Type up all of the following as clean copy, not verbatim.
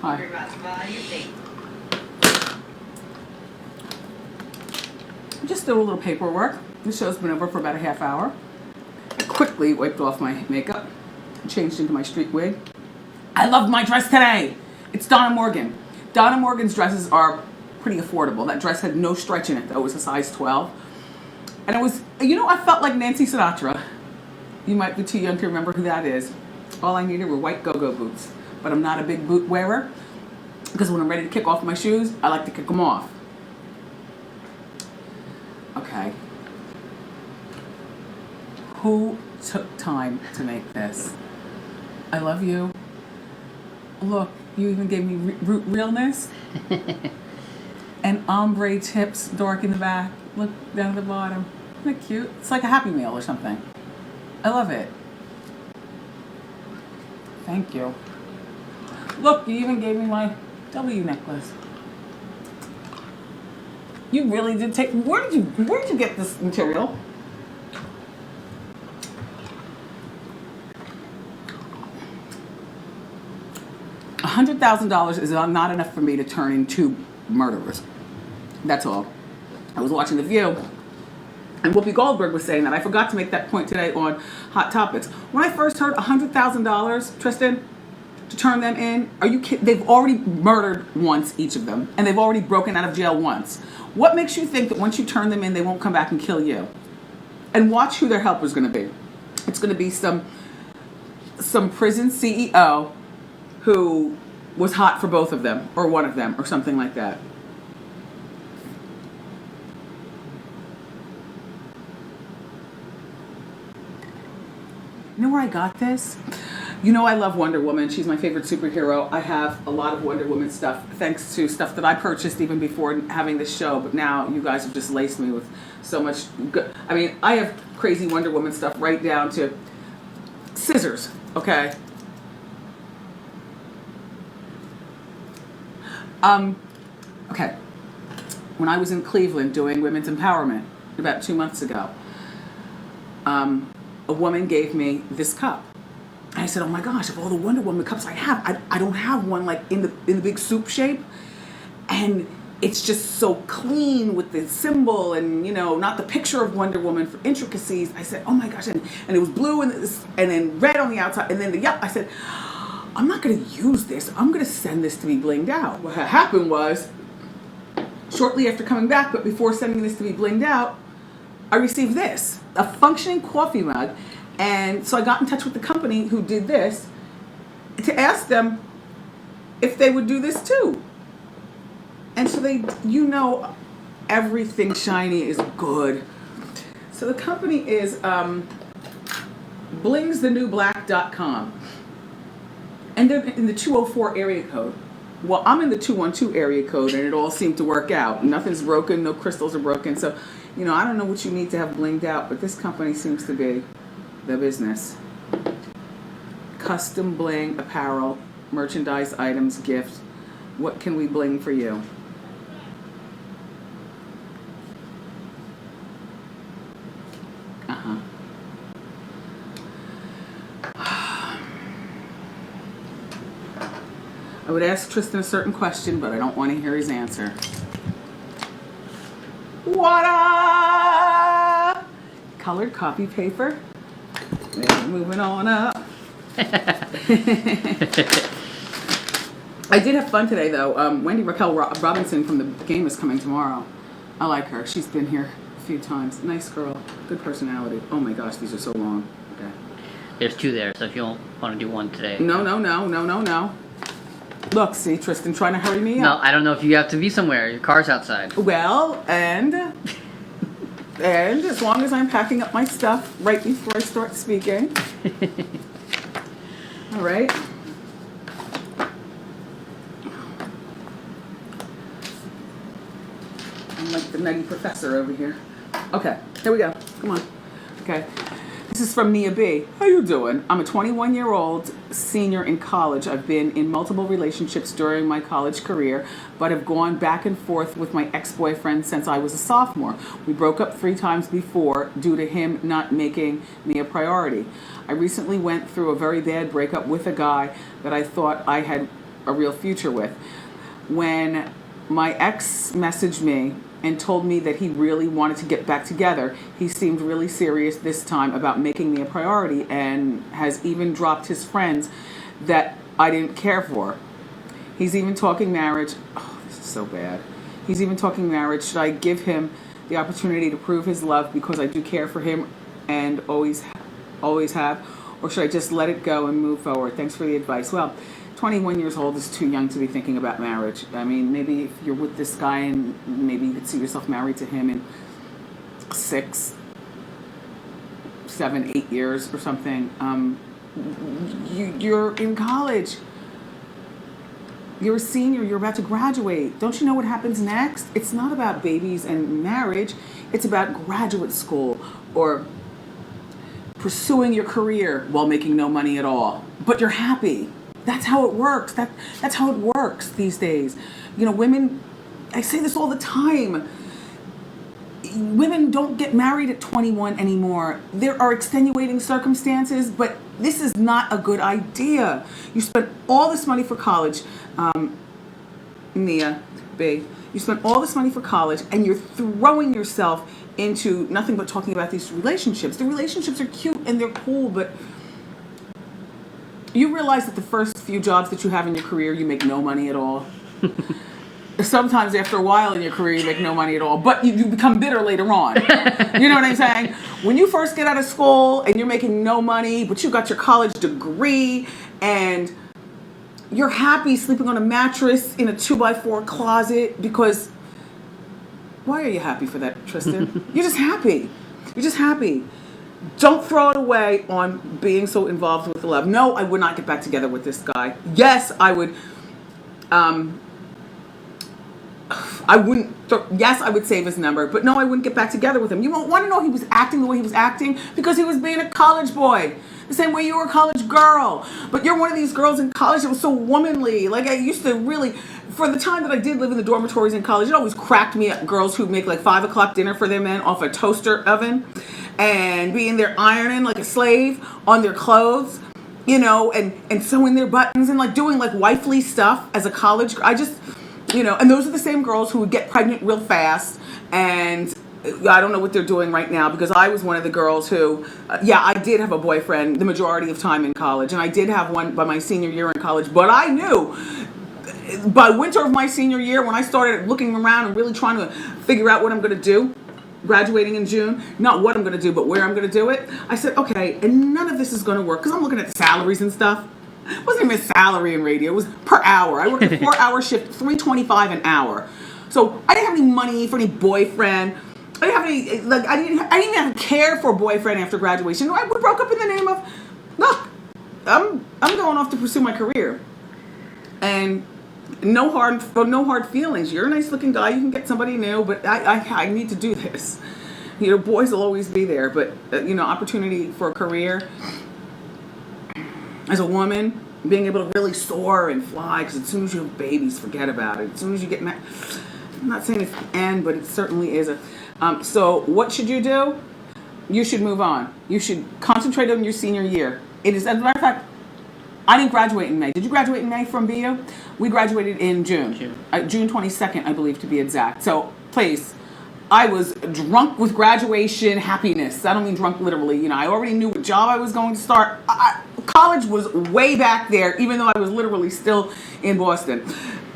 Hi. Just do a little paperwork. This show's been over for about a half hour. I quickly wiped off my makeup, changed into my street wig. I love my dress today. It's Donna Morgan. Donna Morgan's dresses are pretty affordable. That dress had no stretch in it, though. It was a size 12. And it was, I felt like Nancy Sinatra. You might be too young to remember who that is. All I needed were white go-go boots. But I'm not a big boot wearer, because when I'm ready to kick off my shoes, I like to kick them off. Okay. Who took time to make this? I love you. Look, you even gave me realness. And ombre tips, dark in the back. Look down at the bottom. Isn't that cute? It's like a Happy Meal or something. I love it. Thank you. Look, you even gave me my W necklace. You really did take. Where did you get this material? $100,000 is not enough for me to turn into murderers. That's all. I was watching The View, and Whoopi Goldberg was saying that. I forgot to make that point today on Hot Topics. When I first heard $100,000, Tristan, to turn them in, are you kidding? They've already murdered once, each of them, and they've already broken out of jail once. What makes you think that once you turn them in, they won't come back and kill you? And watch who their helper's going to be. It's going to be some prison CEO who was hot for both of them, or one of them, or something like that. You know where I got this? I love Wonder Woman. She's my favorite superhero. I have a lot of Wonder Woman stuff, thanks to stuff that I purchased even before having this show, but now you guys have just laced me with so much good. I mean, I have crazy Wonder Woman stuff right down to scissors, okay? Okay. When I was in Cleveland doing women's empowerment about 2 months ago, a woman gave me this cup. And I said, oh my gosh, of all the Wonder Woman cups I have, I don't have one like in the big soup shape. And it's just so clean with the symbol and, not the picture of Wonder Woman for intricacies. I said, oh my gosh. And it was blue and then red on the outside. And then I said, I'm not going to use this. I'm going to send this to be blinged out. What happened was, shortly after coming back, but before sending this to be blinged out, I received this, a functioning coffee mug. And so I got in touch with the company who did this to ask them if they would do this too. And so everything shiny is good. So the company is blingsthenewblack.com. And they're in the 204 area code. Well, I'm in the 212 area code, and it all seemed to work out. Nothing's broken, no crystals are broken. So, I don't know what you need to have blinged out, but this company seems to be the business. Custom bling apparel, merchandise items, gifts. What can we bling for you? I would ask Tristan a certain question, but I don't want to hear his answer. What up? Colored copy paper. Moving on up. I did have fun today, though. Wendy Raquel Robinson from the game is coming tomorrow. I like her. She's been here a few times. Nice girl. Good personality. Oh my gosh, these are so long. Okay. There's 2 there, so if you don't want to do one today. No. Look, see, Tristan trying to hurry me up. No, I don't know if you have to be somewhere. Your car's outside. Well, and as long as I'm packing up my stuff right before I start speaking. All right. I'm like the nutty professor over here. Okay, here we go. Come on. Okay. This is from Nia B. How you doing? I'm a 21-year-old senior in college. I've been in multiple relationships during my college career, but have gone back and forth with my ex-boyfriend since I was a sophomore. We broke up 3 times before due to him not making me a priority. I recently went through a very bad breakup with a guy that I thought I had a real future with. When my ex messaged me and told me that he really wanted to get back together, he seemed really serious this time about making me a priority, and has even dropped his friends that I didn't care for. He's even talking marriage. Oh, this is so bad. He's even talking marriage. Should I give him the opportunity to prove his love because I do care for him and always have? Or should I just let it go and move forward? Thanks for the advice. Well, 21 years old is too young to be thinking about marriage. I mean, maybe if you're with this guy and maybe you could see yourself married to him in 6, 7, 8 years or something. You're in college. You're a senior. You're about to graduate. Don't you know what happens next? It's not about babies and marriage. It's about graduate school or pursuing your career while making no money at all. But you're happy. That's how it works. That's how it works these days. You know, women, I say this all the time. Women don't get married at 21 anymore. There are extenuating circumstances, but this is not a good idea. You spent all this money for college, Nia, B. You spent all this money for college, and you're throwing yourself into nothing but talking about these relationships. The relationships are cute and they're cool, but you realize that the first few jobs that you have in your career, you make no money at all. Sometimes after a while in your career, you make no money at all, but you become bitter later on. You know what I'm saying? When you first get out of school and you're making no money, but you got your college degree and you're happy sleeping on a mattress in a 2x4 closet because, why are you happy for that, Tristan? You're just happy. You're just happy. Don't throw it away on being so involved with the love. No, I would not get back together with this guy. Yes, I would. Yes, I would save his number, but no, I wouldn't get back together with him. You won't want to know he was acting the way he was acting because he was being a college boy. The same way you were a college girl. But you're one of these girls in college that was so womanly. Like, I used to really, for the time that I did live in the dormitories in college, it always cracked me up, girls who make like 5 o'clock dinner for their men off a toaster oven and being there ironing like a slave on their clothes, you know, and sewing their buttons and like doing like wifely stuff as a college. I just, you know, and those are the same girls who would get pregnant real fast, and I don't know what they're doing right now because I was one of the girls who, I did have a boyfriend the majority of time in college, and I did have one by my senior year in college, but I knew by winter of my senior year when I started looking around and really trying to figure out what I'm going to do, graduating in June, not what I'm going to do, but where I'm going to do it, I said, okay, and none of this is going to work because I'm looking at the salaries and stuff. It wasn't even a salary in radio. It was per hour. I worked a 4-hour shift, $3.25 an hour. So I didn't have any money for any boyfriend. I didn't have any, like, I didn't even have to care for a boyfriend after graduation. We broke up in the name of, look, I'm going off to pursue my career. And no hard feelings. You're a nice looking guy. You can get somebody new, but I need to do this. You know, boys will always be there, but, opportunity for a career. As a woman, being able to really soar and fly, because as soon as you have babies, forget about it. As soon as you get married, I'm not saying it's the end, but it certainly is. So what should you do? You should move on. You should concentrate on your senior year. It is, as a matter of fact, I didn't graduate in May. Did you graduate in May from BU? We graduated in June. June 22nd, I believe, to be exact. So please, I was drunk with graduation happiness. I don't mean drunk literally. You know, I already knew what job I was going to start. College was way back there, even though I was literally still in Boston.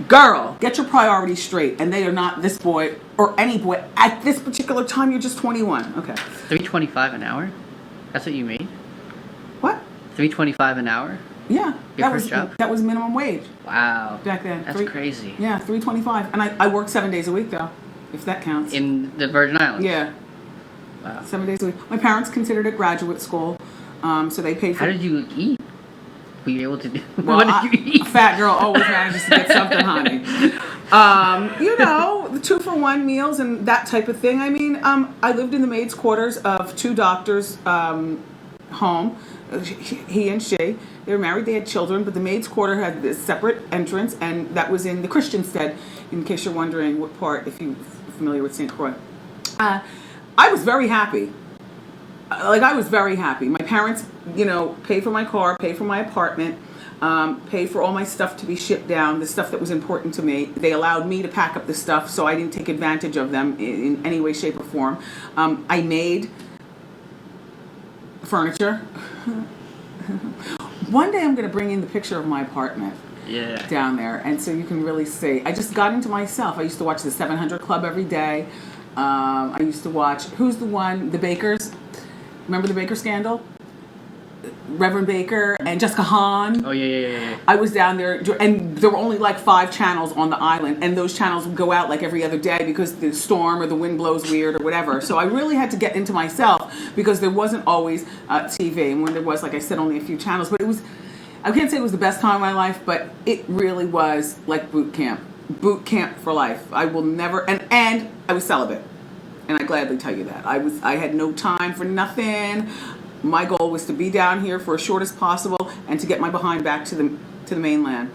Girl, get your priorities straight, and they are not this boy or any boy. At this particular time, you're just 21. Okay. $3.25 an hour? That's what you made? What? $3.25 an hour? Yeah. Your first job? That was minimum wage. Wow. Back then. That's crazy. Yeah, $3.25. And I worked 7 days a week, though, if that counts. In the Virgin Islands? Yeah. Wow. 7 days a week. My parents considered it graduate school, so they paid for. How did you eat? Were you able to do? Well, what did you eat? A fat girl always manages to get something, honey. The 2-for-1 meals and that type of thing. I mean, I lived in the maids' quarters of 2 doctors' home. He and she. They were married. They had children, but the maids' quarter had this separate entrance, and that was in the Christianstead. In case you're wondering what part, if you're familiar with St. Croix. I was very happy. I was very happy. My parents, paid for my car, paid for my apartment. paid for all my stuff to be shipped down, the stuff that was important to me. They allowed me to pack up the stuff, so I didn't take advantage of them in any way, shape, or form. I made furniture. One day I'm going to bring in the picture of my apartment. Yeah. Down there, and so you can really see. I just got into myself. I used to watch the 700 Club every day. I used to watch, who's the one, the Bakers? Remember the Baker scandal? Reverend Baker and Jessica Hahn. Oh, yeah. I was down there, and there were only like 5 channels on the island, and those channels would go out like every other day because the storm or the wind blows weird or whatever. So I really had to get into myself because there wasn't always TV, and when there was, like I said, only a few channels. But it was, I can't say it was the best time of my life, but it really was like boot camp. Boot camp for life. I will never, and I was celibate. And I gladly tell you that. I had no time for nothing. My goal was to be down here for as short as possible and to get my behind back to the mainland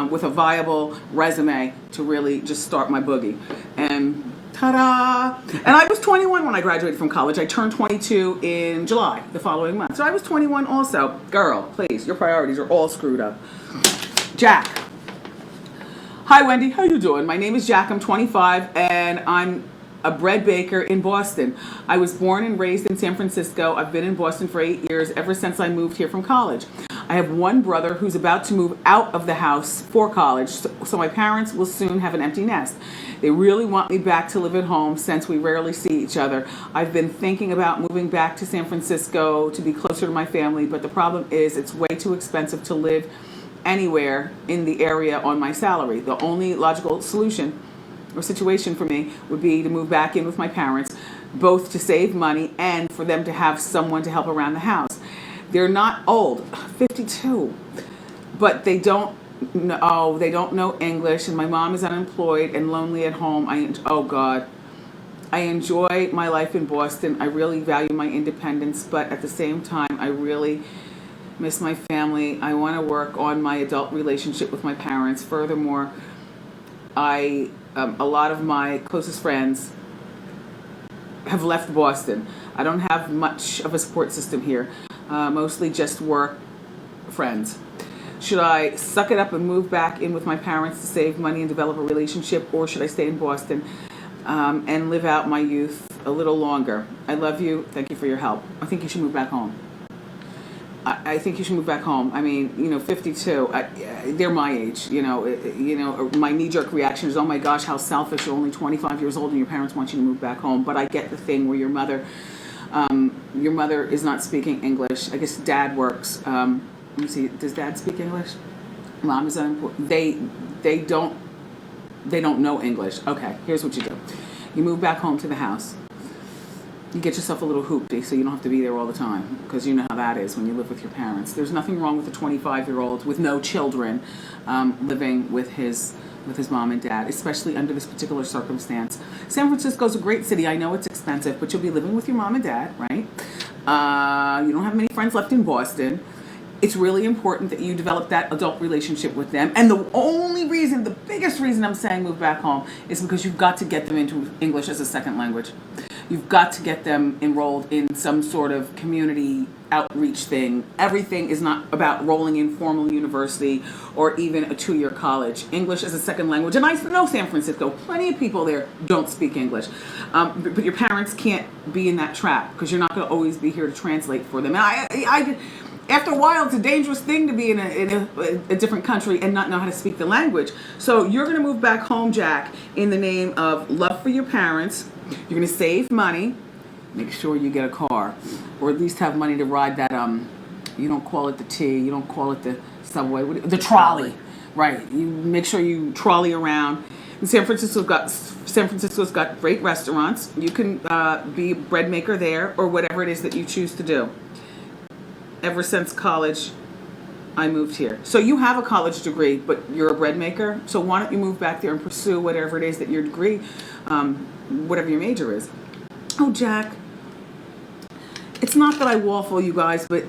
with a viable resume to really just start my boogie. And ta-da! And I was 21 when I graduated from college. I turned 22 in July, the following month. So I was 21 also. Girl, please, your priorities are all screwed up. Jack. Hi, Wendy. How you doing? My name is Jack. I'm 25, and I'm a bread baker in Boston. I was born and raised in San Francisco. I've been in Boston for 8 years, ever since I moved here from college. I have one brother who's about to move out of the house for college, so my parents will soon have an empty nest. They really want me back to live at home since we rarely see each other. I've been thinking about moving back to San Francisco to be closer to my family, but the problem is it's way too expensive to live anywhere in the area on my salary. The only logical solution or situation for me would be to move back in with my parents, both to save money and for them to have someone to help around the house. They're not old, 52, but they don't know English, and my mom is unemployed and lonely at home. I enjoy my life in Boston. I really value my independence, but at the same time, I really miss my family. I want to work on my adult relationship with my parents. Furthermore, a lot of my closest friends have left Boston. I don't have much of a support system here, mostly just work friends. Should I suck it up and move back in with my parents to save money and develop a relationship, or should I stay in Boston and live out my youth a little longer? I love you. Thank you for your help. I think you should move back home. I think you should move back home. I mean, 52. They're my age. My knee-jerk reaction is, "Oh my gosh, how selfish! You're only 25 years old, and your parents want you to move back home." But I get the thing where your mother is not speaking English. I guess Dad works. Let me see. Does Dad speak English? Mom is unemployed. They don't know English. Okay. Here's what you do. You move back home to the house. You get yourself a little hoopty so you don't have to be there all the time, because you know how that is when you live with your parents. There's nothing wrong with a 25-year-old with no children living with his mom and dad, especially under this particular circumstance. San Francisco's a great city. I know it's expensive, but you'll be living with your mom and dad, right? You don't have many friends left in Boston. It's really important that you develop that adult relationship with them. And the biggest reason I'm saying move back home is because you've got to get them into English as a second language. You've got to get them enrolled in some sort of community outreach thing. Everything is not about rolling in formal university or even a 2-year college. English as a second language. And I know San Francisco, plenty of people there don't speak English. But your parents can't be in that trap because you're not going to always be here to translate for them. And after a while, it's a dangerous thing to be in a different country and not know how to speak the language. So you're going to move back home, Jack, in the name of love for your parents. You're going to save money. Make sure you get a car, or at least have money to ride that, you don't call it the T, you don't call it the subway, the trolley. Right. You make sure you trolley around. And San Francisco's got great restaurants. You can be a bread maker there, or whatever it is that you choose to do. Ever since college, I moved here. So you have a college degree, but you're a bread maker. So why don't you move back there and pursue whatever it is that your degree, whatever your major is. Oh, Jack, it's not that I waffle, you guys, but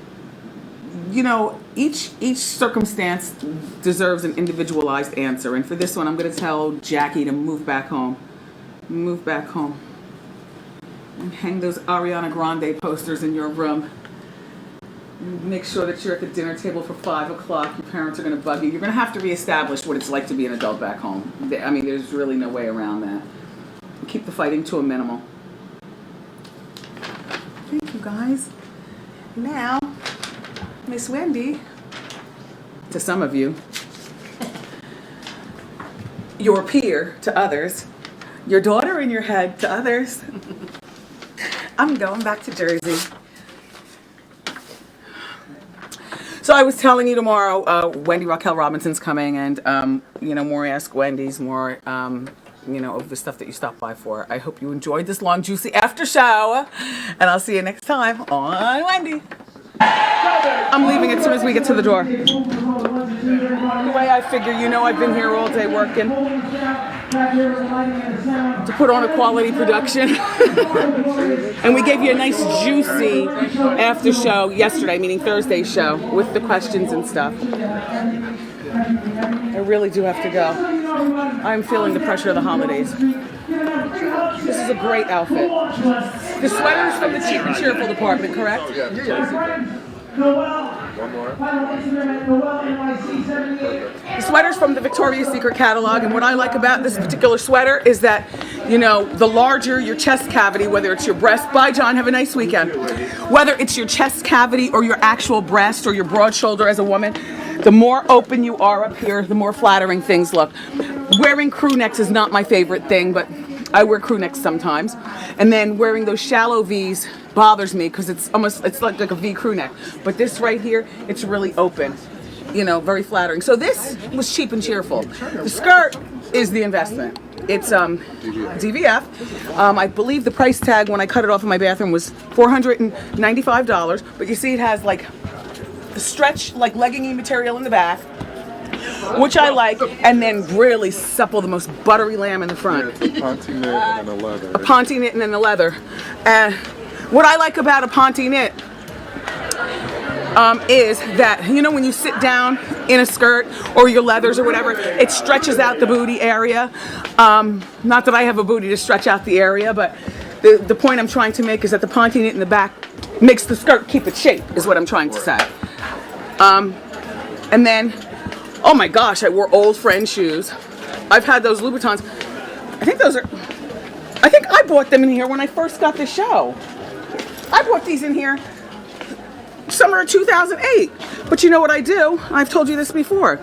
each circumstance deserves an individualized answer. And for this one, I'm going to tell Jackie to move back home. Move back home. And hang those Ariana Grande posters in your room. Make sure that you're at the dinner table for 5 o'clock. Your parents are going to bug you. You're going to have to reestablish what it's like to be an adult back home. I mean, there's really no way around that. Keep the fighting to a minimal. Thank you, guys. Now, Miss Wendy, to some of you, your peer to others, your daughter in your head to others. I'm going back to Jersey. So I was telling you tomorrow, Wendy Raquel Robinson's coming, and more Ask Wendy's, more of the stuff that you stopped by for. I hope you enjoyed this long, juicy after show, and I'll see you next time on Wendy. I'm leaving as soon as we get to the door. The way I figure, I've been here all day working to put on a quality production. And we gave you a nice juicy after show yesterday, meaning Thursday's show, with the questions and stuff. I really do have to go. I'm feeling the pressure of the holidays. This is a great outfit. The sweater is from the Cheap and Cheerful department, correct? One more. The sweater's from the Victoria's Secret catalog, and what I like about this particular sweater is that, the larger your chest cavity, whether it's your breast, bye John, have a nice weekend. Whether it's your chest cavity or your actual breast or your broad shoulder as a woman, the more open you are up here, the more flattering things look. Wearing crew necks is not my favorite thing, but I wear crew necks sometimes. And then wearing those shallow V's bothers me because it's like a V crew neck. But this right here, it's really open, very flattering. So this was Cheap and Cheerful. The skirt is the investment. It's DVF. I believe the price tag when I cut it off in my bathroom was $495. But you see it has like the stretch, like leggingy material in the back, which I like, and then really supple, the most buttery lamb in the front. Yeah, it's a ponte knit and then the leather. A ponte knit and then the leather. And what I like about a ponte knit is that, when you sit down in a skirt or your leathers or whatever, it stretches out the booty area. Not that I have a booty to stretch out the area, but the point I'm trying to make is that the ponte knit in the back makes the skirt keep its shape, is what I'm trying to say. And then, oh my gosh, I wore old friend shoes. I've had those Louboutins. I think I bought them in here when I first got the show. I bought these in here summer of 2008. But you know what I do? I've told you this before.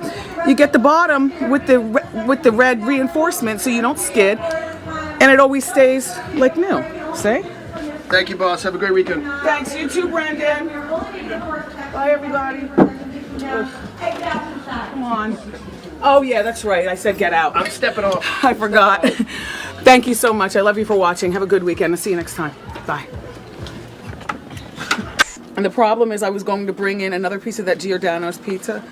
You get the bottom with the red reinforcement so you don't skid, and it always stays like new. See? Thank you, boss. Have a great weekend. Thanks, you too, Brendan. Bye, everybody. Come on. Oh, yeah, that's right. I said get out. I'm stepping off. I forgot. Thank you so much. I love you for watching. Have a good weekend. I'll see you next time. Bye. And the problem is I was going to bring in another piece of that Giordano's pizza,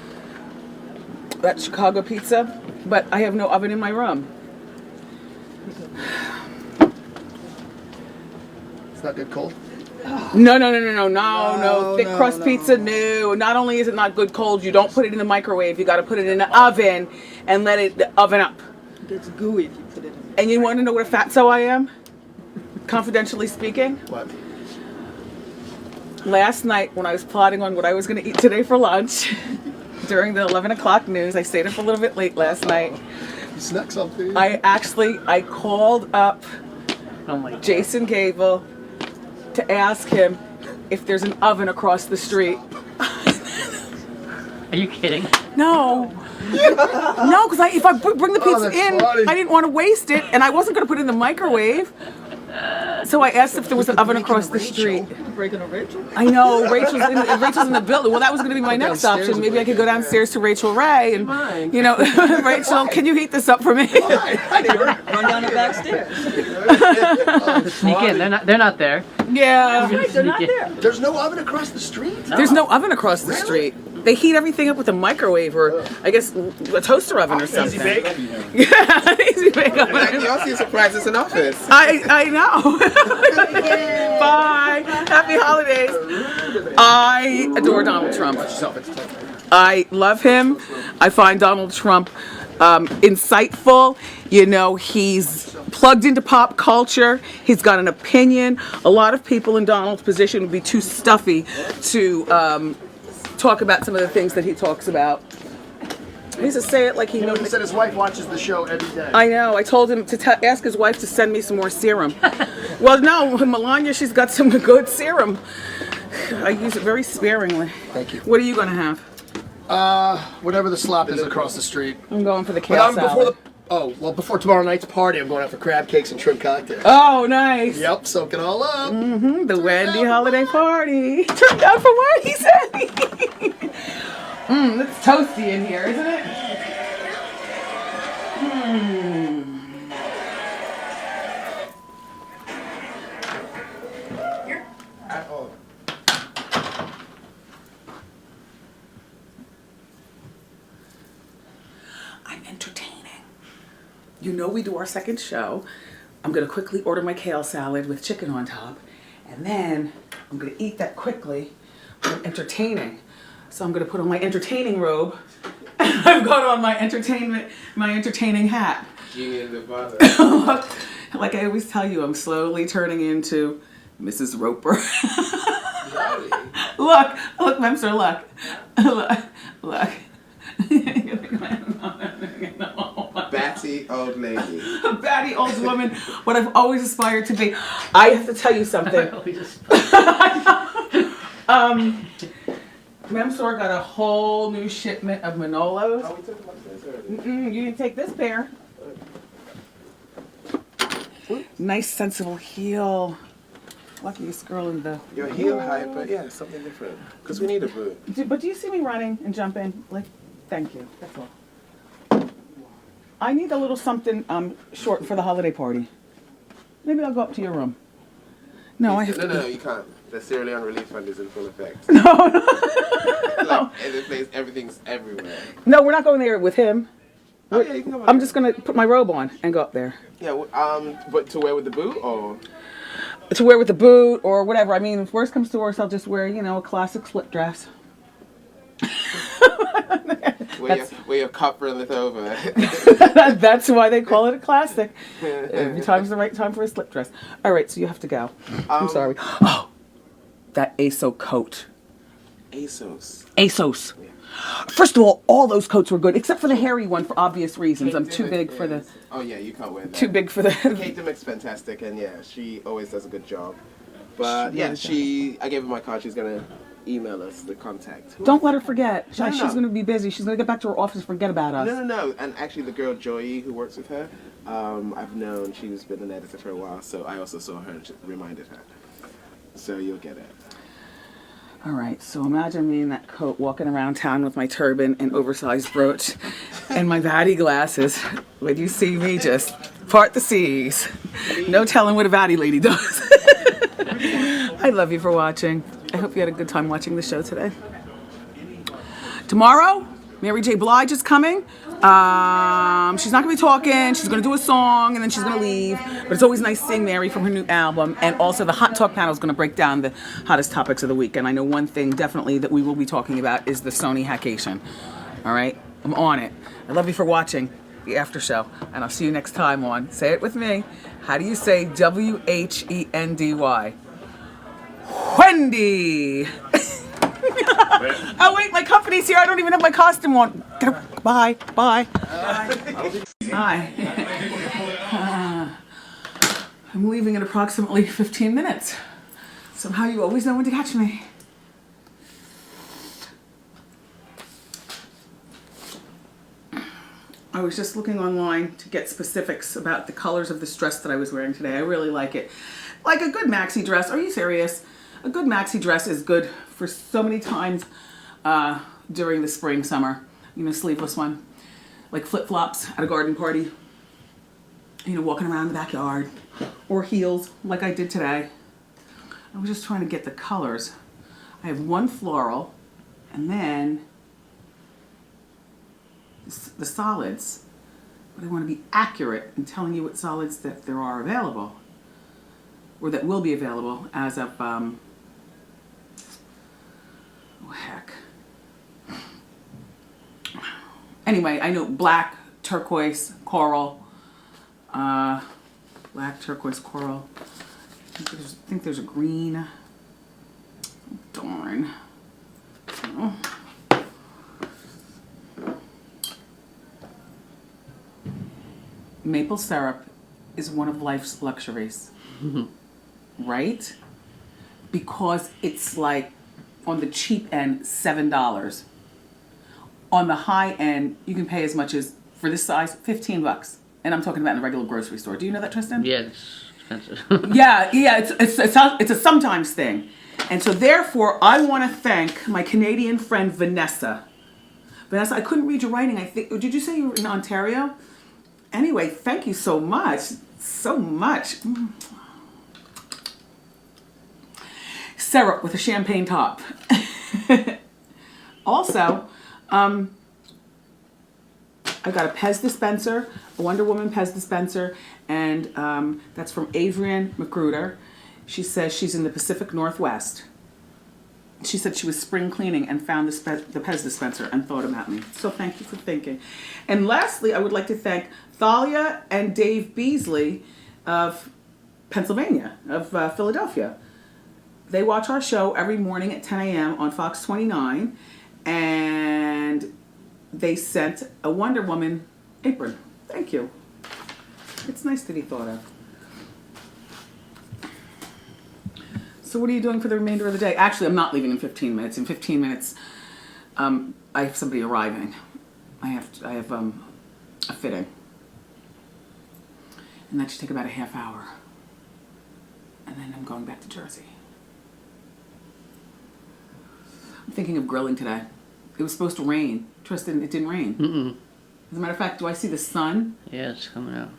that Chicago pizza, but I have no oven in my room. It's not good cold? No. Thick crust pizza, no. Not only is it not good cold, you don't put it in the microwave. You got to put it in the oven and let it oven up. It gets gooey if you put it in. And you want to know what a fatso I am? Confidentially speaking. What? Last night when I was plotting on what I was going to eat today for lunch, during the 11 o'clock news, I stayed up a little bit late last night. You snuck something? I called up Jason Gable to ask him if there's an oven across the street. Are you kidding? No, because if I bring the pizza in, funny. I didn't want to waste it, and I wasn't going to put it in the microwave. So I asked if there was an oven across the street. Breaking a Rachel? I know, Rachel's in the building. Well, that was going to be my next option. Maybe I could go downstairs to Rachel Ray and, Rachel, can you heat this up for me? Run down the back stairs. Sneak in. They're not there. Yeah. They're not there. There's no oven across the street? There's no oven across the street. They heat everything up with a microwave or, I guess, a toaster oven or something. Easy bake? Yeah, easy bake oven. Y'all seem surprised it's an office. I know. Bye. Happy holidays. I adore Donald Trump. I love him. I find Donald Trump insightful. You know, he's plugged into pop culture. He's got an opinion. A lot of people in Donald's position would be too stuffy to talk about some of the things that he talks about. He needs to say it like he knows. He said his wife watches the show every day. I know. I told him to ask his wife to send me some more serum. Well, no, Melania, she's got some good serum. I use it very sparingly. Thank you. What are you going to have? Whatever the slop is across the street. I'm going for the But kale salad. before tomorrow night's party, I'm going out for crab cakes and shrimp cocktails. Oh, nice. Yep, soak it all up. The Wendy holiday party. Turned out for what he said. It's toasty in here, isn't it? I'm entertaining. You know we do our second show. I'm going to quickly order my kale salad with chicken on top. And then I'm going to eat that quickly. I'm entertaining. So I'm going to put on my entertaining robe. And I've got on my entertaining hat. Like I always tell you, I'm slowly turning into Mrs. Roper. Look, Memster, look. Batty old lady. A batty old woman, what I've always aspired to be. I have to tell you something. Memsor got a whole new shipment of Manolos. Oh, we took them upstairs already. You didn't take this pair. Nice sensible heel. Luckiest girl in the Your heel height, but yeah, something different. Because we need a boot. But do you see me running and jumping? Like, thank you. That's all. I need a little something short for the holiday party. Maybe I'll go up to your room. No, I have to. No, you can't. The Sierra Leone Relief Fund is in full effect. No. Like, everything's everywhere. No, we're not going there with him. Oh, yeah, you can go I'm just gonna put my robe on and go up there. Yeah, but to wear with the boot or? To wear with the boot or whatever. I mean, if worst comes to worst, I'll just wear, a classic slip dress. Wear your cup runneth over. That's why they call it a classic. Every time's the right time for a slip dress. All right, so you have to go. I'm sorry. Oh, that ASO coat. ASOS. Yeah. First of all those coats were good, except for the hairy one for obvious reasons. I'm too big for the... Oh, yeah, you can't wear that. Too big for the... Kate Dimmock's fantastic, and yeah, she always does a good job. But yeah, I gave her my card. She's going to email us the contact. Don't let her forget. No. She's going to be busy. She's going to get back to her office and forget about us. No. And actually, the girl Joey who works with her, I've known. She's been an editor for a while, so I also saw her and reminded her. So you'll get it. All right, so imagine me in that coat walking around town with my turban and oversized brooch and my batty glasses. When you see me, just part the seas. No telling what a batty lady does. I love you for watching. I hope you had a good time watching the show today. Tomorrow, Mary J. Blige is coming. She's not going to be talking. She's going to do a song and then she's going to leave. But it's always nice seeing Mary from her new album. And also the Hot Talk panel is going to break down the hottest topics of the week. And I know one thing definitely that we will be talking about is the Sony hackation. All right? I'm on it. I love you for watching the after show. And I'll see you next time on, say it with me, how do you say Wendy? Wendy! Oh wait, my company's here. I don't even have my costume on. Bye. Hi. I'm leaving in approximately 15 minutes. Somehow you always know when to catch me. I was just looking online to get specifics about the colors of this dress that I was wearing today. I really like it. Like a good maxi dress. Are you serious? A good maxi dress is good for so many times during the spring, summer. Sleeveless one. Like flip-flops at a garden party. Walking around the backyard. Or heels, like I did today. I was just trying to get the colors. I have one floral, and then the solids. But I want to be accurate in telling you what solids that there are available. Or that will be available as of, oh heck. Anyway, I know black, turquoise, coral, black, turquoise, coral. I think there's a green. Darn. Oh. Maple syrup is one of life's luxuries, right? Because it's like on the cheap end, $7. On the high end, you can pay as much as, for this size, $15. And I'm talking about in the regular grocery store. Do you know that, Tristan? Yeah, it's expensive. Yeah, it's a sometimes thing. And so therefore, I want to thank my Canadian friend, Vanessa. Vanessa, I couldn't read your writing. I think, did you say you were in Ontario? Anyway, thank you so much. So much. Syrup with a champagne top. Also, I got a Pez dispenser, a Wonder Woman Pez dispenser, and that's from Adrienne Magruder. She says she's in the Pacific Northwest. She said she was spring cleaning and found the Pez dispenser and thought about me. So thank you for thinking. And lastly, I would like to thank Thalia and Dave Beasley of Pennsylvania, of Philadelphia. They watch our show every morning at 10 a.m. on Fox 29, and they sent a Wonder Woman apron. Thank you. It's nice to be thought of. So what are you doing for the remainder of the day? Actually, I'm not leaving in 15 minutes. In 15 minutes, I have somebody arriving. I have a fitting. And that should take about a half hour. And then I'm going back to Jersey. I'm thinking of grilling today. It was supposed to rain. Tristan, it didn't rain. Mm-mm. As a matter of fact, do I see the sun? Yeah, it's coming out.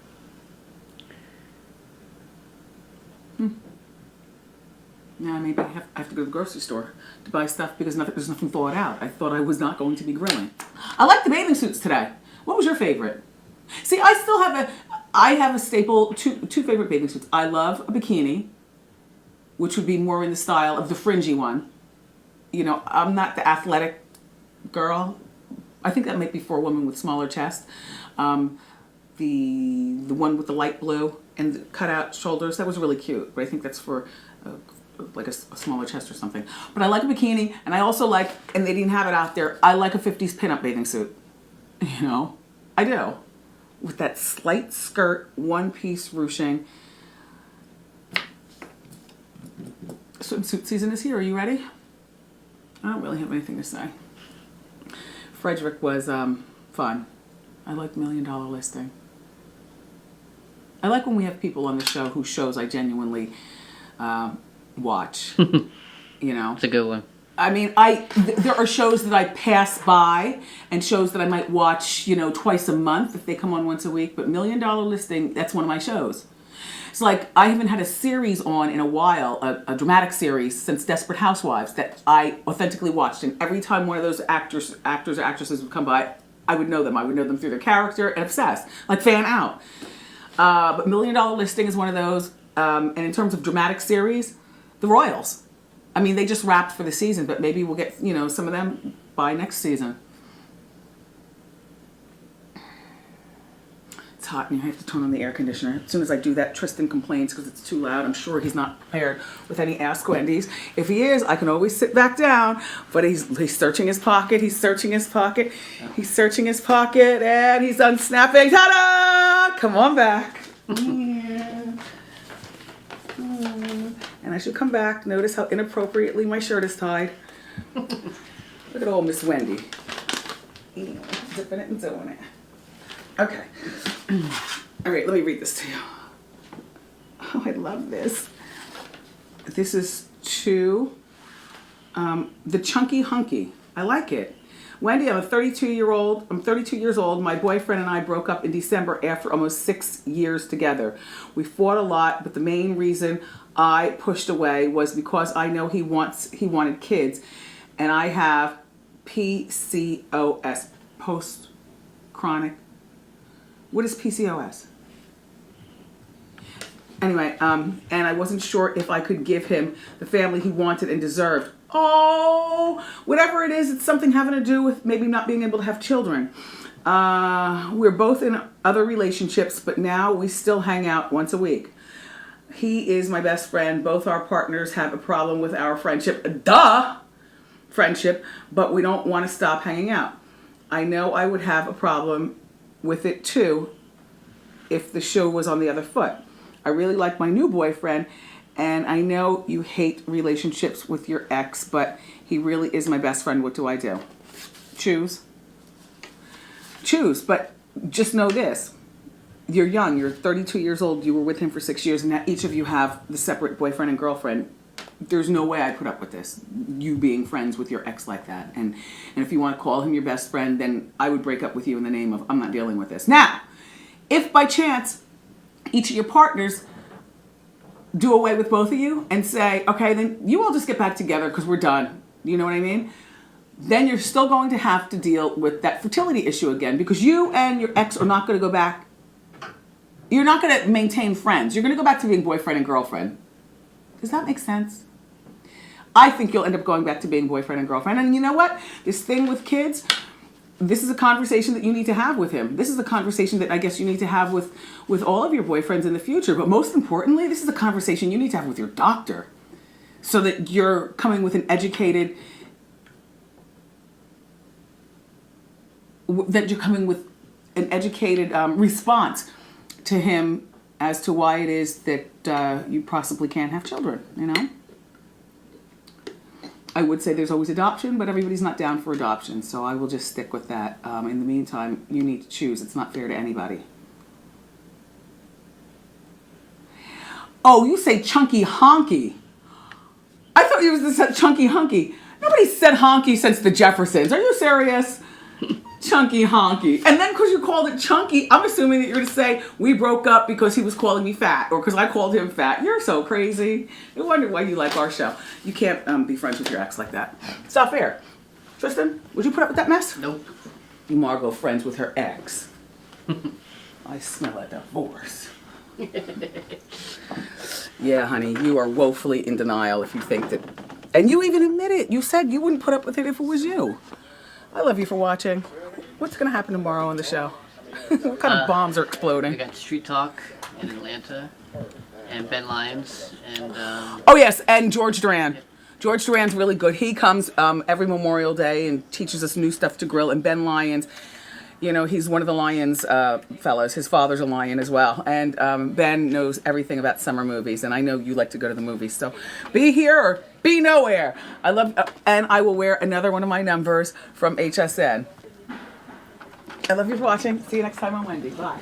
Yeah, maybe I have to go to the grocery store to buy stuff because there's nothing thawed out. I thought I was not going to be grilling. I like the bathing suits today. What was your favorite? See, I have a staple, two favorite bathing suits. I love a bikini, which would be more in the style of the fringy one. You know, I'm not the athletic girl. I think that might be for a woman with smaller chest. The one with the light blue and the cutout shoulders, that was really cute. But I think that's for like a smaller chest or something. But I like a bikini, and I also like, and they didn't have it out there, I like a 50s pinup bathing suit. You know, I do. With that slight skirt, one-piece ruching. Swimsuit season is here. Are you ready? I don't really have anything to say. Frederick was fun. I like $1 Million Listing. I like when we have people on the show whose shows I genuinely watch. You know, It's a good one. I mean, there are shows that I pass by and shows that I might watch, you know, twice a month if they come on once a week. But $1 Million Listing, that's one of my shows. It's like I haven't had a series on in a while, a dramatic series since Desperate Housewives that I authentically watched. And every time one of those actors or actresses would come by, I would know them. I would know them through their character and obsess, like fan out. But $1 Million Listing is one of those. And in terms of dramatic series, The Royals. I mean, they just wrapped for the season, but maybe we'll get, you know, some of them by next season. It's hot and I have to turn on the air conditioner. As soon as I do that, Tristan complains because it's too loud. I'm sure he's not prepared with any Ask Wendy's. If he is, I can always sit back down, but he's searching his pocket, he's searching his pocket, he's searching his pocket, and he's unsnapping. Ta-da! Come on back. Yeah. And I should come back. Notice how inappropriately my shirt is tied. Look at old Miss Wendy. Zipping it and doing it. Okay. All right, let me read this to you. Oh, I love this. This is to the Chunky Hunky. I like it. Wendy, I'm 32 years old. My boyfriend and I broke up in December after almost 6 years together. We fought a lot, but the main reason I pushed away was because I know he wanted kids, and I have PCOS, post-chronic. What is PCOS? Anyway, and I wasn't sure if I could give him the family he wanted and deserved. Oh, whatever it is, it's something having to do with maybe not being able to have children. We're both in other relationships, but now we still hang out once a week. He is my best friend. Both our partners have a problem with our friendship. Friendship, but we don't want to stop hanging out. I know I would have a problem with it too if the shoe was on the other foot. I really like my new boyfriend, and I know you hate relationships with your ex, but he really is my best friend. What do I do? Choose. But just know this. You're young. You're 32 years old. You were with him for 6 years, and now each of you have the separate boyfriend and girlfriend. There's no way I'd put up with this, you being friends with your ex like that. And if you want to call him your best friend, then I would break up with you in the name of, I'm not dealing with this. Now, if by chance each of your partners do away with both of you and say, okay, then you all just get back together because we're done. You know what I mean? Then you're still going to have to deal with that fertility issue again, because you and your ex are not going to go back. You're not going to maintain friends. You're going to go back to being boyfriend and girlfriend. Does that make sense? I think you'll end up going back to being boyfriend and girlfriend. And you know what? This thing with kids, this is a conversation that you need to have with him. This is a conversation that I guess you need to have with all of your boyfriends in the future. But most importantly, this is a conversation you need to have with your doctor, so that you're coming with an educated response to him as to why it is that you possibly can't have children, you know? I would say there's always adoption, but everybody's not down for adoption, so I will just stick with that. In the meantime, you need to choose. It's not fair to anybody. Oh, you say chunky honky. I thought you was said chunky hunky. Nobody said honky since the Jeffersons. Are you serious? Chunky honky. And then because you called it chunky, I'm assuming that you're going to say we broke up because he was calling me fat or because I called him fat. You're so crazy. No wonder why you like our show. You can't be friends with your ex like that. It's not fair. Tristan, would you put up with that mess? Nope. Margot friends with her ex. I smell a divorce. Yeah, honey, you are woefully in denial if you think that. And you even admit it. You said you wouldn't put up with it if it was you. I love you for watching. What's going to happen tomorrow on the show? What kind of bombs are exploding? We got Street Talk in Atlanta, and Ben Lyons, and Oh yes, and George Duran. George Duran's really good. He comes every Memorial Day and teaches us new stuff to grill. And Ben Lyons, you know, he's one of the Lyons fellows. His father's a Lion as well. And Ben knows everything about summer movies. And I know you like to go to the movies. So be here or be nowhere. I love, and I will wear another one of my numbers from HSN. I love you for watching. See you next time on Wendy. Bye.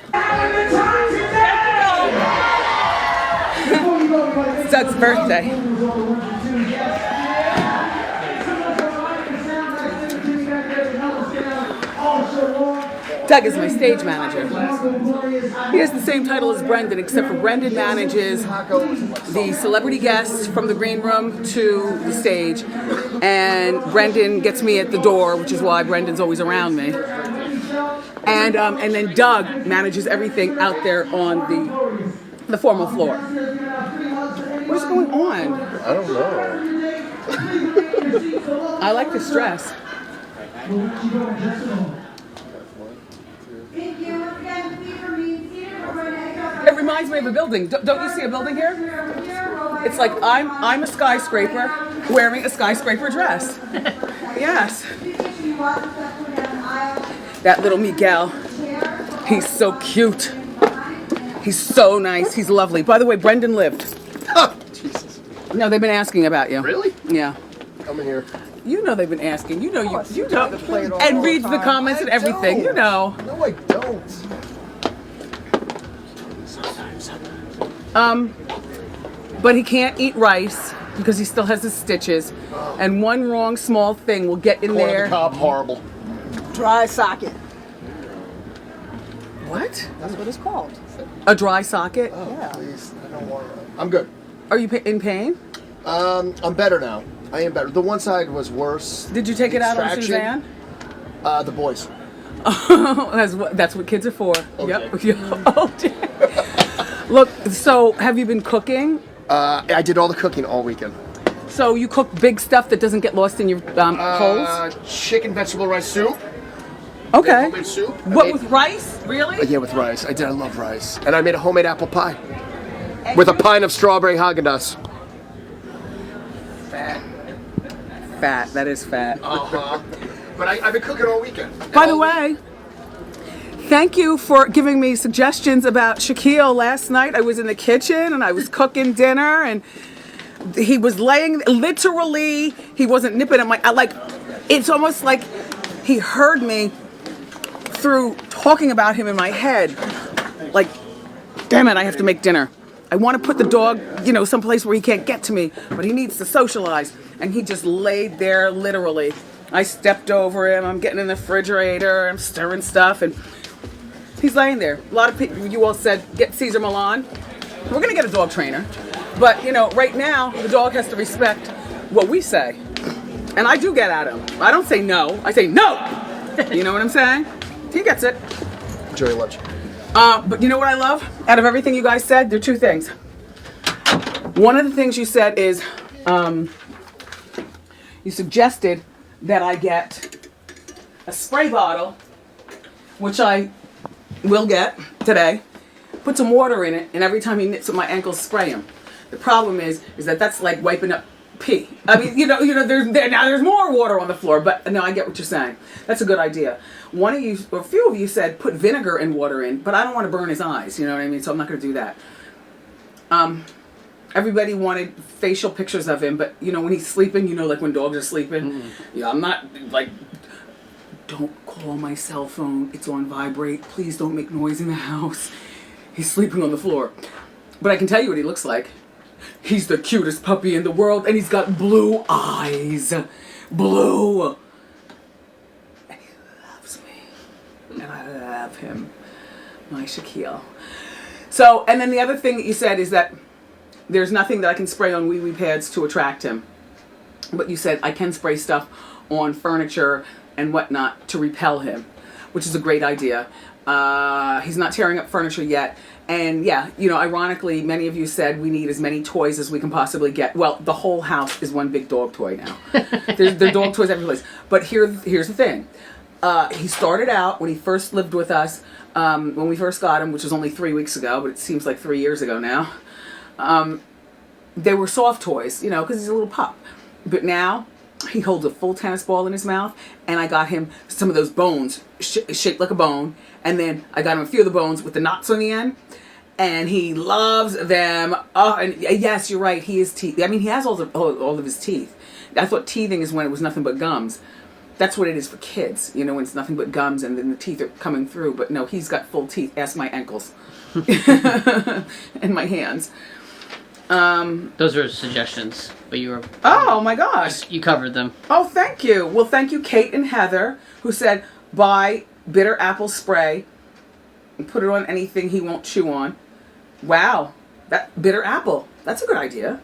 It's Doug's birthday. Doug is my stage manager. He has the same title as Brendan, except for Brendan manages the celebrity guests from the green room to the stage, and Brendan gets me at the door, which is why Brendan's always around me. And then Doug manages everything out there on the formal floor. What's going on? I don't know. I like this dress. It reminds me of a building. Don't you see a building here? It's like I'm a skyscraper wearing a skyscraper dress. Yes. That little Miguel. He's so cute. He's so nice. He's lovely. By the way, Brendan lived. Jesus. No, they've been asking about you. Really? Yeah. Come in here. You know they've been asking. You know you try to play it all and the reads the time. comments and everything. You know. No, I don't. But he can't eat rice because he still has his stitches. And one wrong small thing will get in Corn on there. the cob, horrible. Dry socket. What? That's what it's called. A dry socket? Yeah. Please, I don't want to. I'm good. Are you in pain? I'm better now. I am better. The one side was worse. Did you take it out on Extraction. Suzanne? The boys. That's what kids are for. Okay. Yep. Oh, dear. Look, so have you been cooking? I did all the cooking all weekend. So you cook big stuff that doesn't get lost in your holes? Chicken vegetable rice soup. Okay. Homemade soup. What, with rice? Really? Yeah, with rice. I did. I love rice. And I made a homemade apple pie with a pint of strawberry Haagen-Dazs. Fat. Fat. That is fat. Uh-huh. But I've been cooking all weekend. By the way, thank you for giving me suggestions about Shaquille last night. I was in the kitchen and I was cooking dinner and he was laying, literally, he wasn't nipping at it's almost like he heard me through talking about him in my head. Like, damn it, I have to make dinner. I want to put the dog, someplace where he can't get to me, but he needs to socialize. And he just laid there, literally. I stepped over him, I'm getting in the refrigerator, I'm stirring stuff, and he's laying there. A lot of people, you all said, get Caesar Milan. We're going to get a dog trainer. But, right now, the dog has to respect what we say. And I do get at him. I don't say no. I say no! You know what I'm saying? He gets it. Enjoy your lunch. But you know what I love? Out of everything you guys said, there are two things. One of the things you said is, you suggested that I get a spray bottle, which I will get today, put some water in it, and every time he nips at my ankles, spray him. The problem is that that's like wiping up pee. I mean, there's more water on the floor, but no, I get what you're saying. That's a good idea. One of you, or a few of you said put vinegar and water in, but I don't want to burn his eyes, you know what I mean? So I'm not going to do that. Everybody wanted facial pictures of him, but when he's sleeping, like when dogs are sleeping, I'm not like, don't call my cell phone. It's on vibrate. Please don't make noise in the house. He's sleeping on the floor. But I can tell you what he looks like. He's the cutest puppy in the world, and he's got blue eyes. Blue. And he loves me. And I love him. My Shaquille. So, and then the other thing that you said is that there's nothing that I can spray on wee-wee pads to attract him. But you said I can spray stuff on furniture and whatnot to repel him, which is a great idea. He's not tearing up furniture yet. And yeah, ironically, many of you said we need as many toys as we can possibly get. Well, the whole house is one big dog toy now. There are dog toys every place. But here's the thing. He started out when he first lived with us, when we first got him, which was only 3 weeks ago, but it seems like 3 years ago now. They were soft toys, because he's a little pup. But now he holds a full tennis ball in his mouth, and I got him some of those bones shaped like a bone, and then I got him a few of the bones with the knots on the end, and he loves them. Oh, and yes, you're right. He has teeth. I mean, he has all of his teeth. I thought teething is when it was nothing but gums. That's what it is for kids, when it's nothing but gums and then the teeth are coming through. But no, he's got full teeth. Ask my ankles and my hands. Those are suggestions, but you were... Oh my gosh. You covered them. Oh, thank you. Well, thank you, Kate and Heather, who said buy bitter apple spray and put it on anything he won't chew on. Wow. That bitter apple. That's a good idea.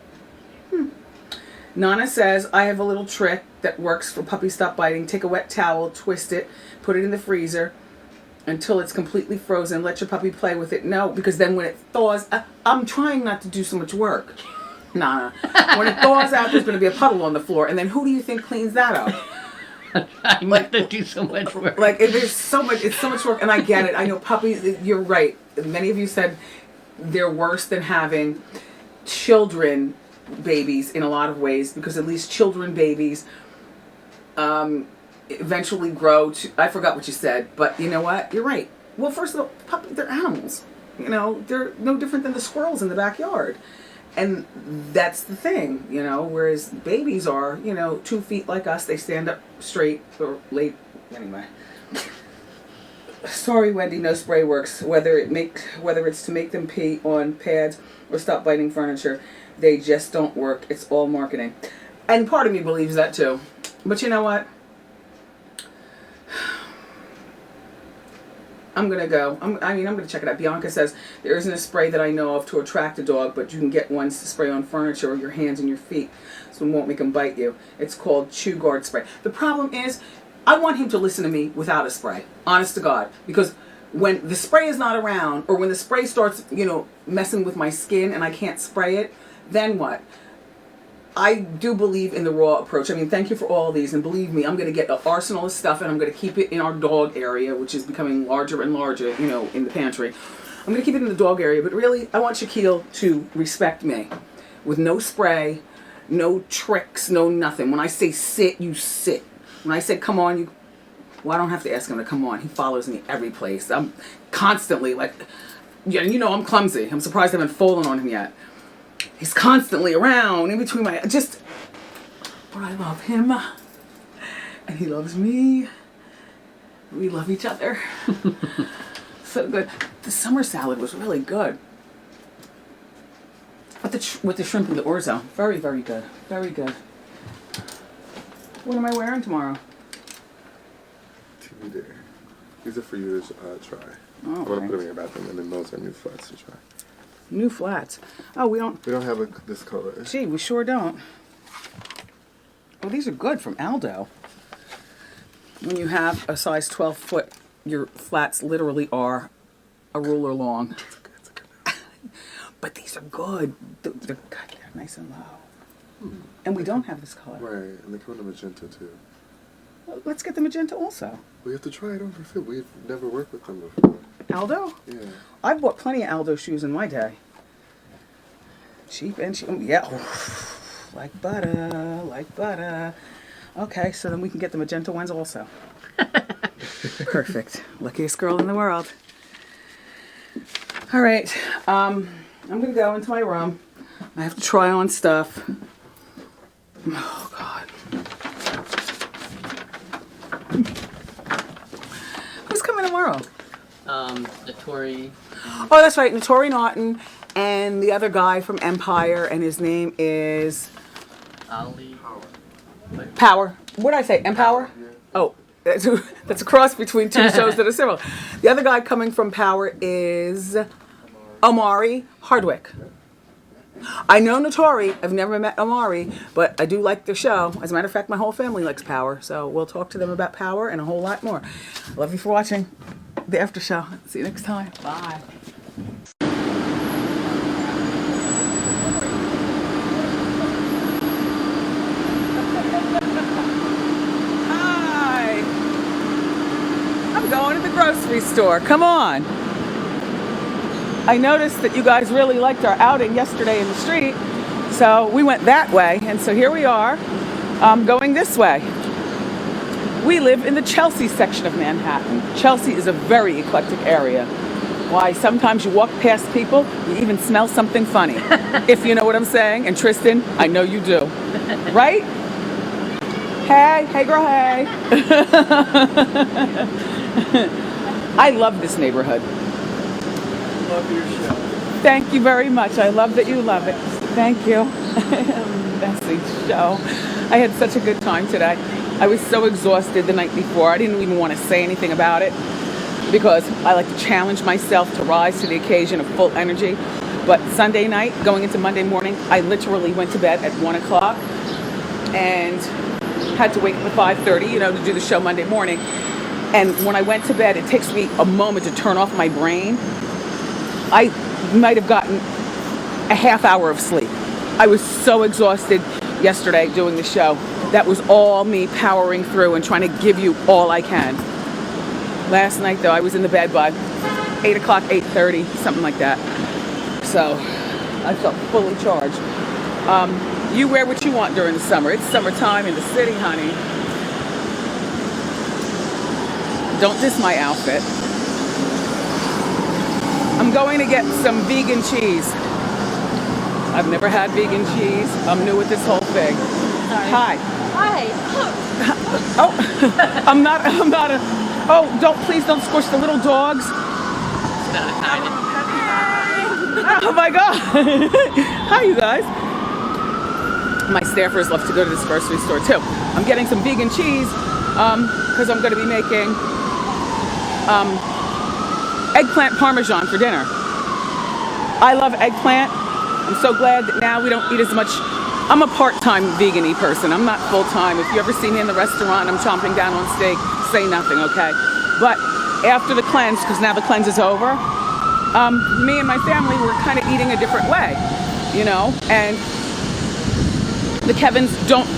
Nana says, I have a little trick that works for puppy stop biting. Take a wet towel, twist it, put it in the freezer until it's completely frozen. Let your puppy play with it. No, because then when it thaws, I'm trying not to do so much work. Nana. When it thaws out, there's going to be a puddle on the floor. And then who do you think cleans that up? I'm not to do so much work. Like, it's so much work. And I get it. I know puppies, you're right. Many of you said they're worse than having children babies in a lot of ways, because at least children babies eventually grow to, I forgot what you said, but you know what? You're right. Well, first of all, they're animals. They're no different than the squirrels in the backyard. And that's the thing, whereas babies are, 2 feet like us, they stand up straight or late. Anyway. Sorry, Wendy, no spray works. Whether it's to make them pee on pads or stop biting furniture, they just don't work. It's all marketing. And part of me believes that too. But you know what? I'm going to go. I'm going to check it out. Bianca says, there isn't a spray that I know of to attract a dog, but you can get ones to spray on furniture or your hands and your feet, so it won't make them bite you. It's called Chew Guard spray. The problem is, I want him to listen to me without a spray. Honest to God. Because when the spray is not around, or when the spray starts, messing with my skin and I can't spray it, then what? I do believe in the raw approach. I mean, thank you for all these, and believe me, I'm going to get an arsenal of stuff, and I'm going to keep it in our dog area, which is becoming larger and larger, you know, in the pantry. I'm going to keep it in the dog area, but really, I want Shaquille to respect me with no spray, no tricks, no nothing. When I say sit, you sit. When I say come on, you... Well, I don't have to ask him to come on. He follows me every place. I'm constantly like... Yeah, you know I'm clumsy. I'm surprised I haven't fallen on him yet. He's constantly around, in between my... Just... But I love him. And he loves me. We love each other. So good. The summer salad was really good. With the shrimp and the orzo. Very, very good. Very good. What am I wearing tomorrow? TV there. These are for you to try. Oh, I want to okay. put them in your bathroom, and then those are new flats to try. New flats. Oh, we don't... We don't have this color. Gee, we sure don't. Oh, these are good from Aldo. When you have a size 12 foot, your flats literally are a ruler long. But these are good. They're good. They're nice and low. And we don't have this color. Right, and they come in a magenta too. Well, let's get the magenta also. We have to try it on for fit. We've never worked with them before. Aldo? Yeah. I've bought plenty of Aldo shoes in my day. Cheap and cheap. Yeah. Like butter. Like butter. Okay, so then we can get the magenta ones also. Perfect. Luckiest girl in the world. All right. I'm going to go into my room. I have to try on stuff. Oh, God. Who's coming tomorrow? The Tory. Oh, that's right. Notori Naughton and the other guy from Empire, and his name is Ali. Power. What did I say? Empower? Oh, that's a cross between two shows that are similar. The other guy coming from Power is Omari Hardwick. I know Notori. I've never met Omari, but I do like the show. As a matter of fact, my whole family likes Power, so we'll talk to them about Power and a whole lot more. Love you for watching the after show. See you next time. Bye. Hi. I'm going to the grocery store. Come on. I noticed that you guys really liked our outing yesterday in the street, so we went that way, and so here we are, going this way. We live in the Chelsea section of Manhattan. Chelsea is a very eclectic area. Why, sometimes you walk past people, you even smell something funny, if you know what I'm saying. And Tristan, I know you do. Right? Hey girl, hey. I love this neighborhood. Love your show. Thank you very much. I love that you love it. Thank you. Messy show. I had such a good time today. I was so exhausted the night before. I didn't even want to say anything about it because I like to challenge myself to rise to the occasion of full energy. But Sunday night, going into Monday morning, I literally went to bed at 1 o'clock and had to wake up at 5:30, to do the show Monday morning. And when I went to bed, it takes me a moment to turn off my brain. I might have gotten a half hour of sleep. I was so exhausted yesterday doing the show. That was all me powering through and trying to give you all I can. Last night, though, I was in the bed by 8 o'clock, 8:30, something like that. So I felt fully charged. You wear what you want during the summer. It's summertime in the city, honey. Don't diss my outfit. I'm going to get some vegan cheese. I've never had vegan cheese. I'm new with this whole thing. Hi. Hi. Oh, I'm not a, please don't squish the little dogs. Oh my God. Hi, you guys. My staffers love to go to this grocery store too. I'm getting some vegan cheese because I'm going to be making eggplant parmesan for dinner. I love eggplant. I'm so glad that now we don't eat as much. I'm a part-time vegan-y person. I'm not full-time. If you ever see me in the restaurant, I'm chomping down on steak, say nothing, okay? But after the cleanse, because now the cleanse is over, me and my family were kind of eating a different way, and the the Kevins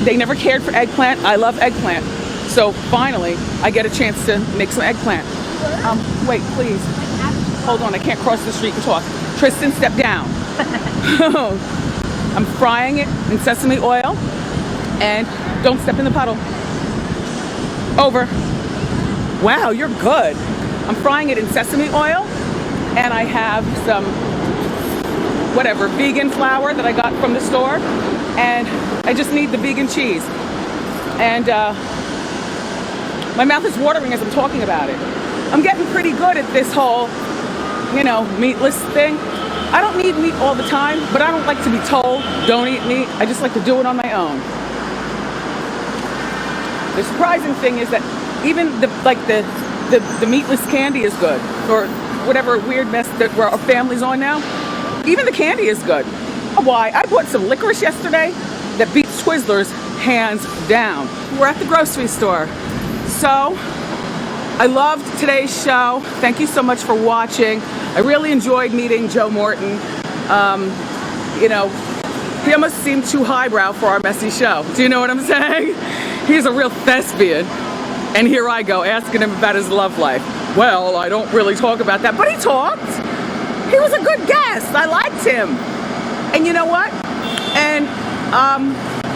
they never cared for eggplant. I love eggplant. So finally, I get a chance to make some eggplant. Wait, please. Hold on, I can't cross the street and talk. Tristan, step down. I'm frying it in sesame oil, and don't step in the puddle. Over. Wow, you're good. I'm frying it in sesame oil, and I have some vegan flour that I got from the store, and I just need the vegan cheese. And my mouth is watering as I'm talking about it. I'm getting pretty good at this whole, meatless thing. I don't need meat all the time, but I don't like to be told, don't eat meat. I just like to do it on my own. The surprising thing is that even the meatless candy is good, or whatever weird mess that our family's on now. Even the candy is good. Why? I bought some licorice yesterday that beats Twizzlers hands down. We're at the grocery store. So, I loved today's show. Thank you so much for watching. I really enjoyed meeting Joe Morton. He almost seemed too highbrow for our messy show. Do you know what I'm saying? He's a real thespian. And here I go asking him about his love life. Well, I don't really talk about that, but he talked. He was a good guest. I liked him. And you know what? And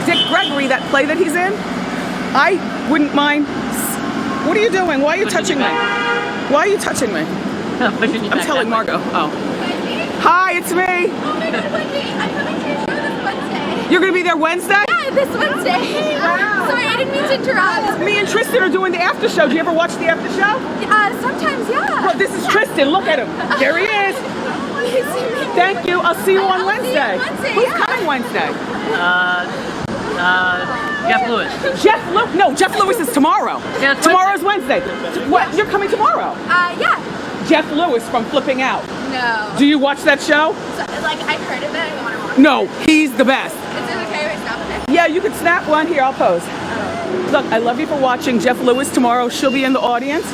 Dick Gregory, that play that he's in, I wouldn't mind. What are you doing? Why are you touching me? Why are you touching me? I'm telling Margot. Oh. Hi, it's me. Oh my God, Wendy, I'm coming to your show this Wednesday. You're gonna be there Wednesday? Yeah, this Wednesday. Wow. Sorry, I didn't mean to interrupt. Me and Tristan are doing the after show. Do you ever watch the after show? Sometimes, yeah. Well, this is Tristan. Look at him. There he is. Thank you. I'll see you on Wednesday. Who's coming Wednesday? Jeff Lewis. Jeff Lewis is tomorrow. Yeah, Tomorrow's Wednesday. What? You're coming tomorrow? Yeah. Jeff Lewis from Flipping Out. No. Do you watch that show? I've heard of it. I don't want to watch No, he's the best. it. Is it okay if I snap it? Yeah, you can snap one. Here, I'll pose. Look, I love you for watching. Jeff Lewis tomorrow. She'll be in the audience.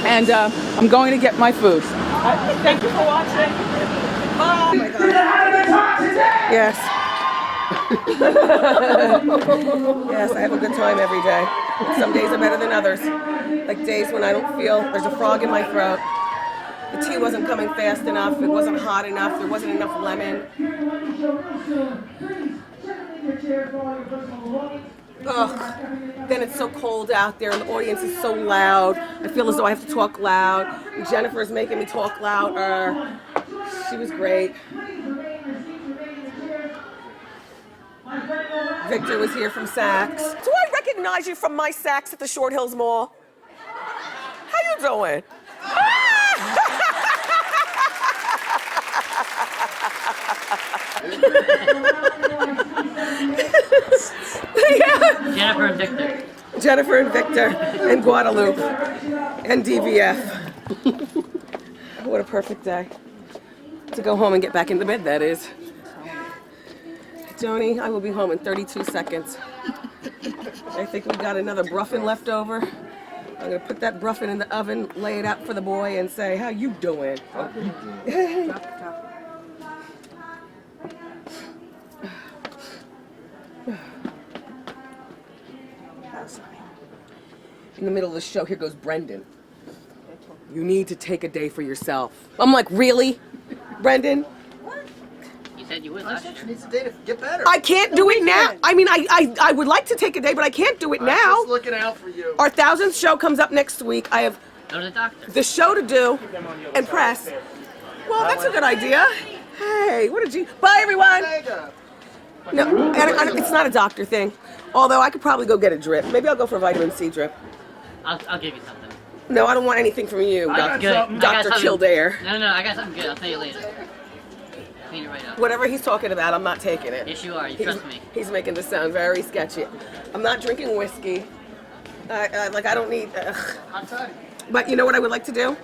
And I'm going to get my food. Thank you for watching. Bye. Oh my God. Yes. Yes, I have a good time every day. Some days are better than others. Like days when I don't feel there's a frog in my throat. The tea wasn't coming fast enough. It wasn't hot enough. There wasn't enough lemon. Ugh. Then it's so cold out there and the audience is so loud. I feel as though I have to talk loud. And Jennifer's making me talk louder. She was great. Victor was here from Saks. Do I recognize you from my Saks at the Short Hills Mall? How you doing? Jennifer and Victor. Jennifer and Victor and Guadalupe and DVF. What a perfect day. To go home and get back into bed, that is. Joni, I will be home in 32 seconds. I think we got another bruffin left over. I'm gonna put that bruffin in the oven, lay it out for the boy, and say, "How you doing?" In the middle of the show, here goes Brendan. You need to take a day for yourself. I'm like, really, Brendan? You said you would last year. Needs a day to get better. I can't do it now. I mean, I would like to take a day, but I can't do it I'm now. just looking out for you. Our 1000th show comes up next week. I have Go to the doctor. the show to do and press. Well, that's a good idea. Hey, what did you? Bye, everyone. No, and it's not a doctor thing. Although I could probably go get a drip. Maybe I'll go for a vitamin C drip. I'll give you something. No, I don't want anything from you, That's good. I got Dr. something- Kildare. No, I got something good. I'll tell you later. Clean it right up. Whatever he's talking about, I'm not taking it. Yes, you are. You trust me. He's making this sound very sketchy. I'm not drinking whiskey. I don't need. I'm sorry. But you know what I would like to do?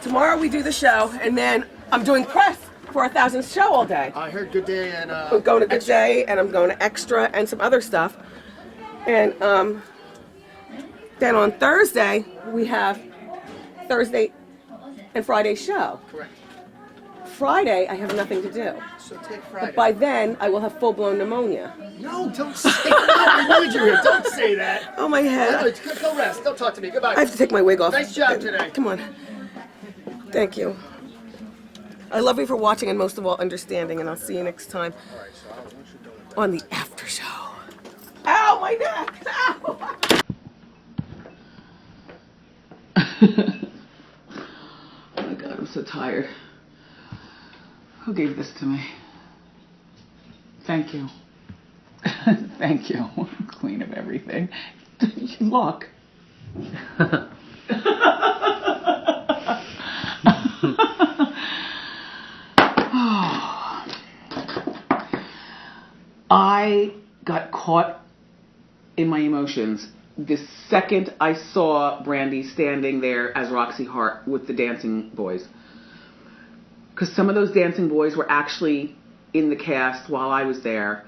Tomorrow we do the show, and then I'm doing press for our 1000th show all day. I heard Good Day and I'm going to Good Day, and I'm going to Extra, and some other stuff. And then on Thursday we have Thursday and Friday show. correct. Friday, I have nothing to do. So take Friday. By then, I will have full-blown pneumonia. No, don't say that. I wanted you here. Don't say that. Oh, my head. Go rest. Don't talk to me. Goodbye. I have to take my wig off. Nice job today. Come on. Thank you. I love you for watching and most of all understanding, and I'll see you next time on the after show. Ow, my neck! Ow! Oh my God, I'm so tired. Who gave this to me? Thank you. Thank you, queen of everything. Look. I got caught in my emotions the second I saw Brandy standing there as Roxy Hart with the dancing boys. Because some of those dancing boys were actually in the cast while I was there,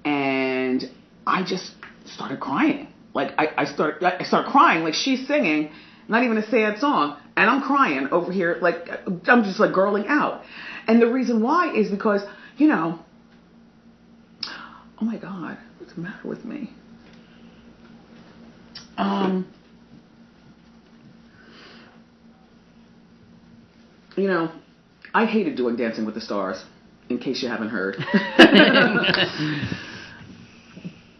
and I just started crying. Like I started crying, like she's singing, not even a sad song, and I'm crying over here, like I'm just like girling out. And the reason why is because, you know, oh my God, what's the matter with me? You know, I hated doing Dancing with the Stars, in case you haven't heard.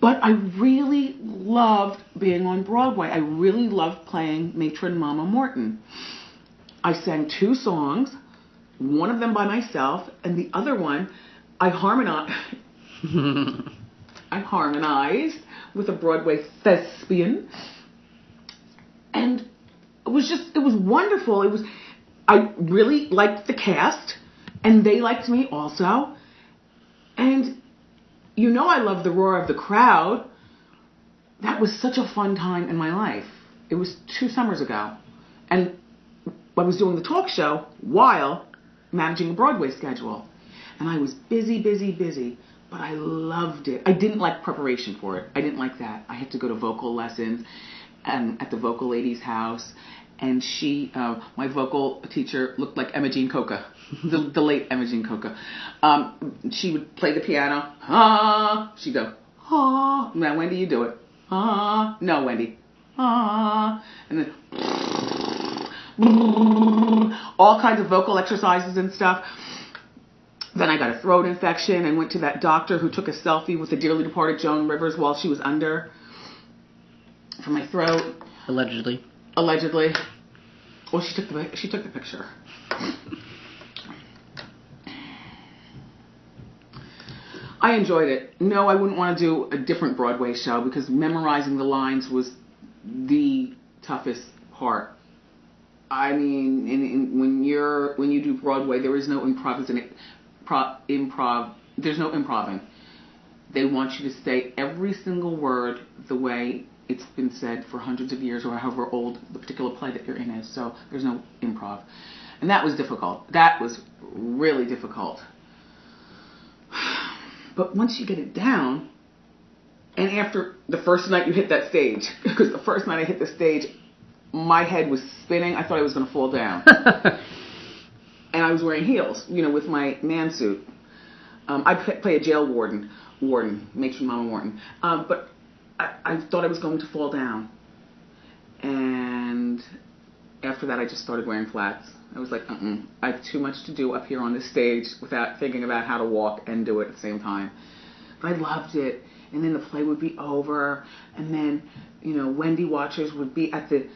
But I really loved being on Broadway. I really loved playing Matron Mama Morton. I sang 2 songs, one of them by myself, and the other one I harmonized with a Broadway thespian. And it was wonderful. I really liked the cast, and they liked me also. And you know I love the roar of the crowd. That was such a fun time in my life. It was 2 summers ago. And I was doing the talk show while managing a Broadway schedule. And I was busy, but I loved it. I didn't like preparation for it. I didn't like that. I had to go to vocal lessons at the vocal lady's house. And she, my vocal teacher, looked like Emma Jean Coca, the late Emma Jean Coca. She would play the piano. She'd go, now Wendy, you do it. No, Wendy. And then all kinds of vocal exercises and stuff. Then I got a throat infection and went to that doctor who took a selfie with the dearly departed Joan Rivers while she was under for my throat. Allegedly. Well, she took the picture. I enjoyed it. No, I wouldn't want to do a different Broadway show because memorizing the lines was the toughest part. I mean, when you do Broadway, there is no there's no improving. They want you to say every single word the way it's been said for hundreds of years or however old the particular play that you're in is. So there's no improv. And that was difficult. That was really difficult. But once you get it down, and after the first night you hit that stage, because the first night I hit the stage, my head was spinning. I thought I was going to fall down. And I was wearing heels, with my man suit. I play a jail warden, Matron Mama Morton. But I thought I was going to fall down. And after that, I just started wearing flats. I was like, I have too much to do up here on this stage without thinking about how to walk and do it at the same time. But I loved it. And then the play would be over. And then, Wendy watchers would be at the...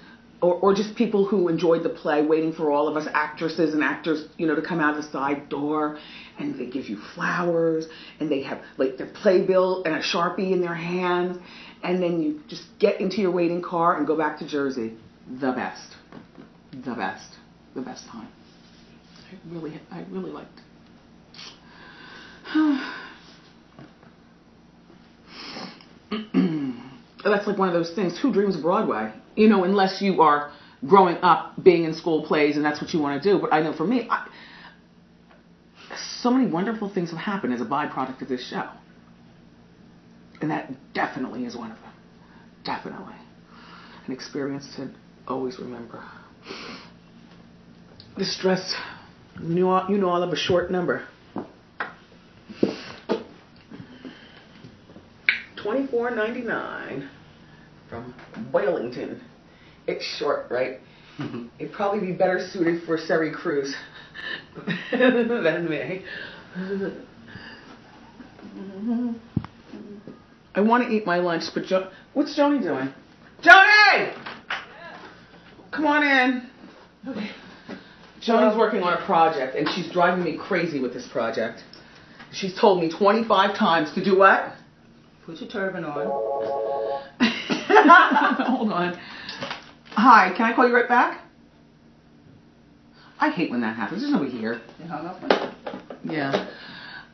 Or just people who enjoyed the play waiting for all of us actresses and actors, to come out the side door. And they give you flowers. And they have, their playbill and a Sharpie in their hands. And then you just get into your waiting car and go back to Jersey. The best. The best time. I really liked it. That's like one of those things. Who dreams of Broadway? Unless you are growing up being in school plays and that's what you want to do. But I know for me, so many wonderful things have happened as a byproduct of this show. And that definitely is one of them. Definitely. An experience to always remember. The stress You know I love a short number. $24.99 from Boylington. It's short, right? It'd probably be better suited for Seri Cruise than me. I want to eat my lunch, but what's Joni doing? Joni! Come on in. Okay. Joni's working on a project, and she's driving me crazy with this project. She's told me 25 times to do what? Put your turban on. Hold on. Hi, can I call you right back? I hate when that happens. There's nobody here. You hung up on it. Yeah.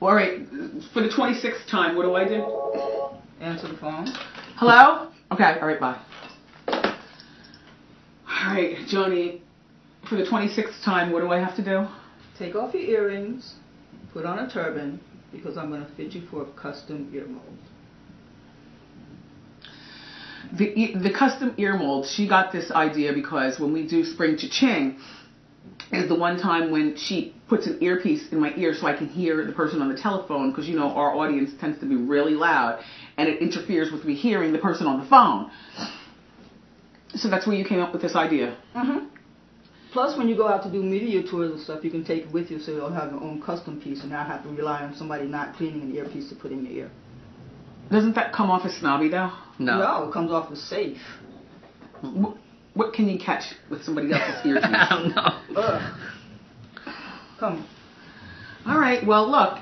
Well, all right. For the 26th time, what do I do? Answer the phone. Hello? Okay, all right, bye. All right, Joni, for the 26th time, what do I have to do? Take off your earrings, put on a turban, because I'm going to fit you for a custom ear mold. The custom ear mold, she got this idea because when we do Spring Cha-Ching, is the one time when she puts an earpiece in my ear so I can hear the person on the telephone, because you know our audience tends to be really loud and it interferes with me hearing the person on the phone. So that's where you came up with this idea. Mm-hmm. Plus, when you go out to do media tours and stuff, you can take it with you so you'll have your own custom piece and not have to rely on somebody not cleaning an earpiece to put in your ear. Doesn't that come off as snobby though? No, it comes off as safe. What can you catch with somebody else's earpiece? I don't know. Ugh. Come. All right, well look,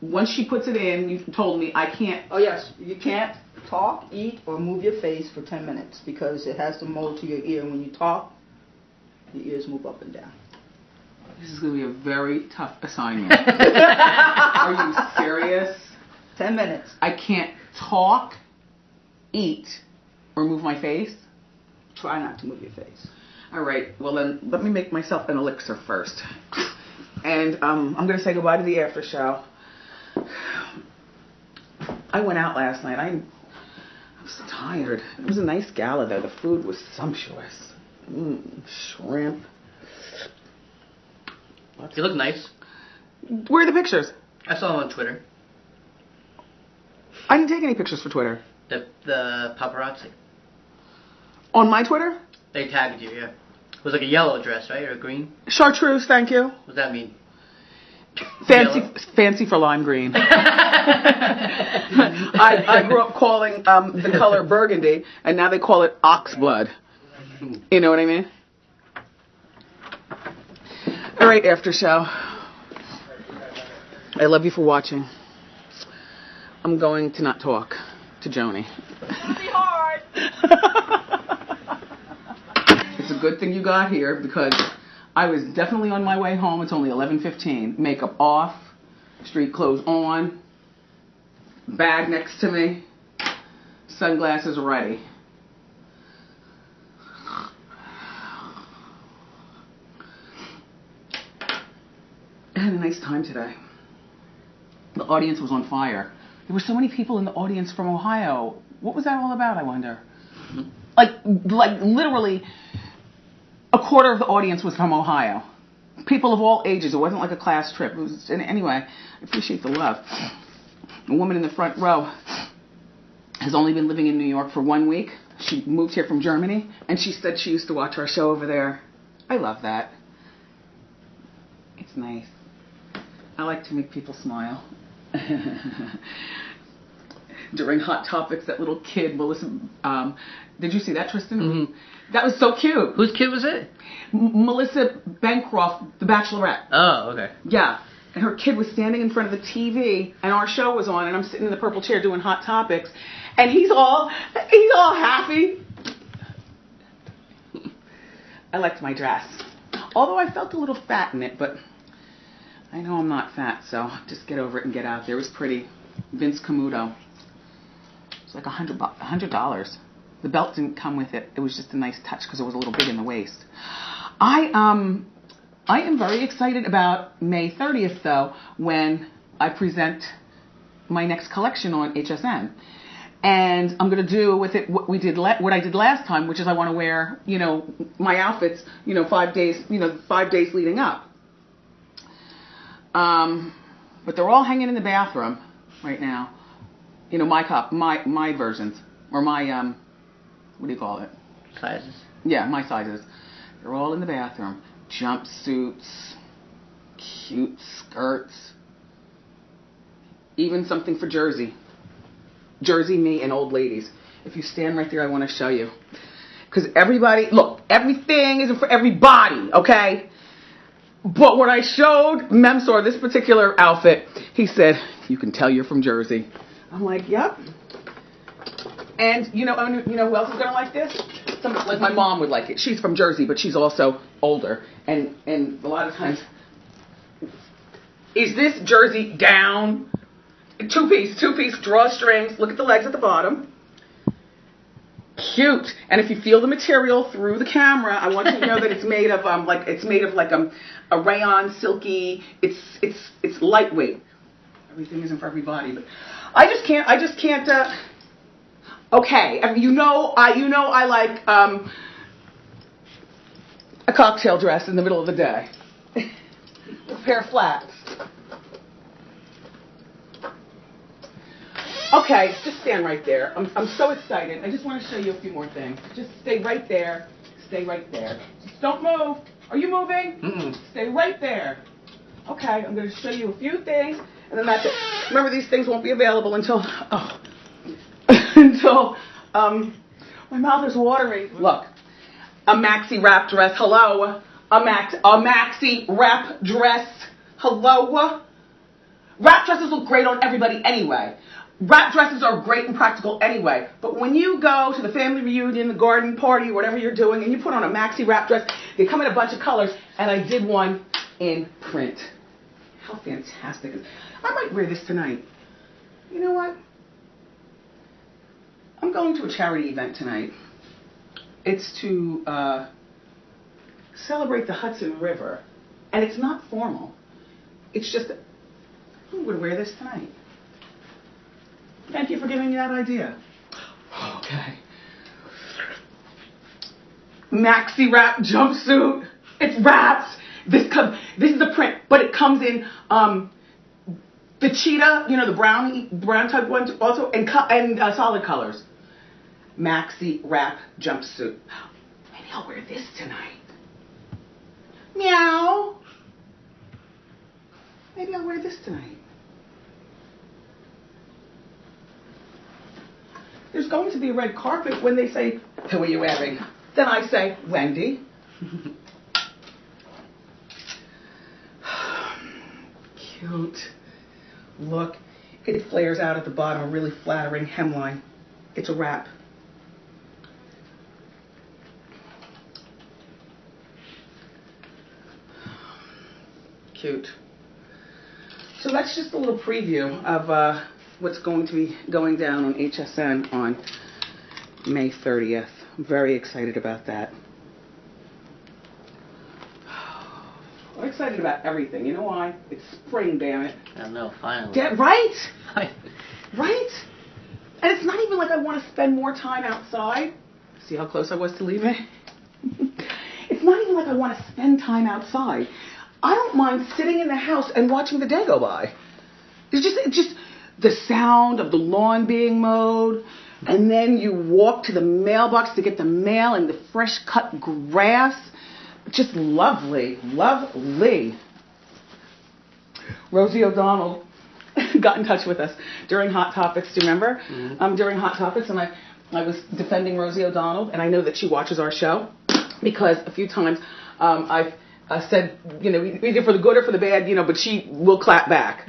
once she puts it in, you told me I can't. Oh yes, you can't talk, eat, or move your face for 10 minutes because it has to mold to your ear. When you talk, your ears move up and down. This is going to be a very tough assignment. Are you serious? 10 minutes. I can't talk, eat, or move my face? Try not to move your face. All right, well then, let me make myself an elixir first. And I'm going to say goodbye to the after show. I went out last night. I'm so tired. It was a nice gala though. The food was sumptuous. Shrimp. You look nice. Where are the pictures? I saw them on Twitter. I didn't take any pictures for Twitter. The paparazzi. On my Twitter? They tagged you, yeah. It was like a yellow dress, right? Or a green? Chartreuse, thank you. What does that mean? Fancy for lime green. I grew up calling the color burgundy, and now they call it ox blood. You know what I mean? All right, after show. I love you for watching. I'm going to not talk to Joni. It's gonna be hard. It's a good thing you got here because I was definitely on my way home. It's only 11:15. Makeup off, street clothes on, bag next to me, sunglasses ready. I had a nice time today. The audience was on fire. There were so many people in the audience from Ohio. What was that all about, I wonder? Like literally a quarter of the audience was from Ohio. People of all ages. It wasn't like a class trip. It was, anyway, I appreciate the love. A woman in the front row has only been living in New York for 1 week. She moved here from Germany, and she said she used to watch our show over there. I love that. It's nice. I like to make people smile. During Hot Topics, that little kid, Melissa, did you see that, Tristan? Mm-hmm. That was so cute. Whose kid was it? Melissa Bancroft, The Bachelorette. Oh, okay. Yeah. And her kid was standing in front of the TV, and our show was on, and I'm sitting in the purple chair doing Hot Topics, and he's all happy. I liked my dress. Although I felt a little fat in it, but I know I'm not fat, so just get over it and get out there. It was pretty. Vince Camuto. It's like $100. The belt didn't come with it. It was just a nice touch because it was a little big in the waist. I am very excited about May 30th, though, when I present my next collection on HSN. And I'm going to do with it what I did last time, which is I want to wear, my outfits, 5 days, 5 days leading up. But they're all hanging in the bathroom right now. You know, my versions, or my, what do you call it? Sizes. Yeah, my sizes. They're all in the bathroom. Jumpsuits, cute skirts, even something for Jersey. Jersey, me, and old ladies. If you stand right there, I want to show you. Because everybody, look, everything isn't for everybody, okay? But when I showed Memsor this particular outfit, he said, you can tell you're from Jersey. I'm like, yep. And you know who else is going to like this? Somebody, like my mom would like it. She's from Jersey, but she's also older. And a lot of times, is this Jersey gown? Two-piece, drawstrings. Look at the legs at the bottom. Cute. And if you feel the material through the camera, I want you to know that it's made of a rayon, silky. It's lightweight. Everything isn't for everybody, but I just can't. Okay, you know I like a cocktail dress in the middle of the day. A pair of flats. Okay, just stand right there. I'm so excited. I just want to show you a few more things. Just stay right there. Stay right there. Just don't move. Are you moving? Mm-mm. Stay right there. Okay, I'm going to show you a few things, and then that's it. Remember, these things won't be available until my mouth is watering. Look, a maxi wrap dress. Hello, a maxi wrap dress. Hello. Wrap dresses look great on everybody anyway. Wrap dresses are great and practical anyway. But when you go to the family reunion, the garden party, whatever you're doing, and you put on a maxi wrap dress, they come in a bunch of colors, and I did one in print. How fantastic. I might wear this tonight. You know what? I'm going to a charity event tonight. It's to celebrate the Hudson River. And it's not formal. It's just, who would wear this tonight? Thank you for giving me that idea. Okay. Maxi wrap jumpsuit. It's wraps. This is the print, but it comes in the cheetah, you know, the brown type ones also, and solid colors. Maxi wrap jumpsuit. Maybe I'll wear this tonight. Meow. Maybe I'll wear this tonight. There's going to be a red carpet. When they say, who are you wearing? Then I say, Wendy. Cute. Look, it flares out at the bottom, a really flattering hemline. It's a wrap. Cute. So that's just a little preview of what's going to be going down on HSN on May 30th. I'm very excited about that. I'm excited about everything. You know why? It's spring, damn it. I know, finally. Right? Right? And it's not even like I want to spend more time outside. See how close I was to leaving? It's not even like I want to spend time outside. I don't mind sitting in the house and watching the day go by. It's just the sound of the lawn being mowed, and then you walk to the mailbox to get the mail and the fresh cut grass. Just lovely, lovely. Rosie O'Donnell got in touch with us during Hot Topics. Do you remember? Mm-hmm. During Hot Topics, and I was defending Rosie O'Donnell, and I know that she watches our show because a few times I've said, you know, either for the good or for the bad, you know, but she will clap back.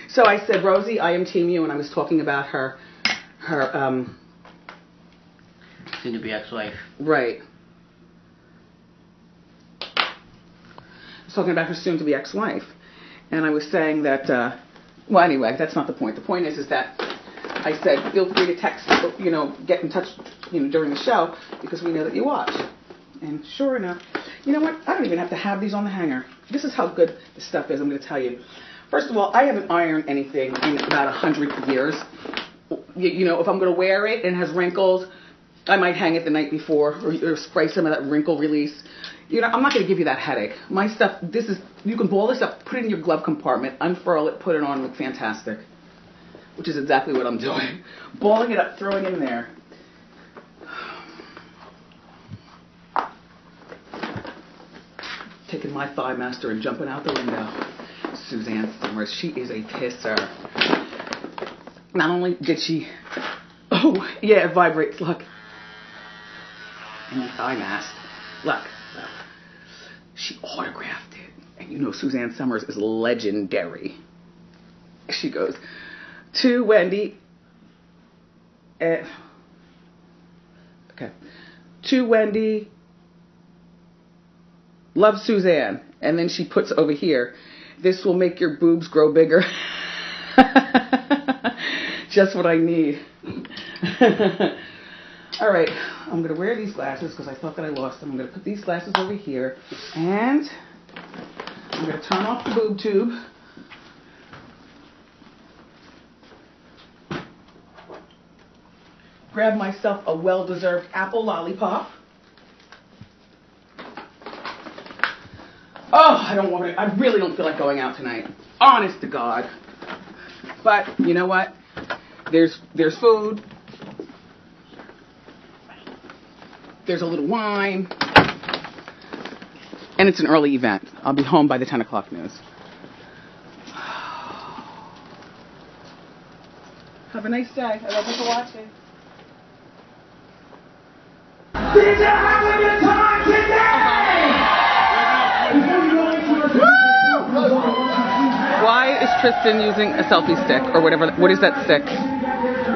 So I said, Rosie, I am Team You, and I was talking about her soon-to-be ex-wife. Right. I was talking about her soon-to-be ex-wife, and I was saying that, well, anyway, that's not the point. The point is that I said, feel free to text, you know, get in touch, you know, during the show, because we know that you watch. And sure enough, you know what? I don't even have to have these on the hanger. This is how good this stuff is, I'm going to tell you. First of all, I haven't ironed anything in about 100 years. You know, if I'm going to wear it and it has wrinkles, I might hang it the night before or spray some of that wrinkle release. You know, I'm not going to give you that headache. My stuff, you can ball this up, put it in your glove compartment, unfurl it, put it on, look fantastic. Which is exactly what I'm doing. Balling it up, throwing it in there. Taking my Thigh Master and jumping out the window. Suzanne Summers, she is a kisser. Not only did she, oh yeah, it vibrates, look. And your thigh mask, look. She autographed it. And you know Suzanne Summers is legendary. She goes, to Wendy, okay. To Wendy, love Suzanne. And then she puts over here, this will make your boobs grow bigger. Just what I need. All right, I'm going to wear these glasses because I thought that I lost them. I'm going to put these glasses over here. And I'm going to turn off the boob tube. Grab myself a well-deserved apple lollipop. Oh, I really don't feel like going out tonight. Honest to God. But you know what? There's food. There's a little wine. And it's an early event. I'll be home by the 10 o'clock news. Have a nice day. I love you for watching. Did you have a good time today? Why is Tristan using a selfie stick or whatever? What is that stick?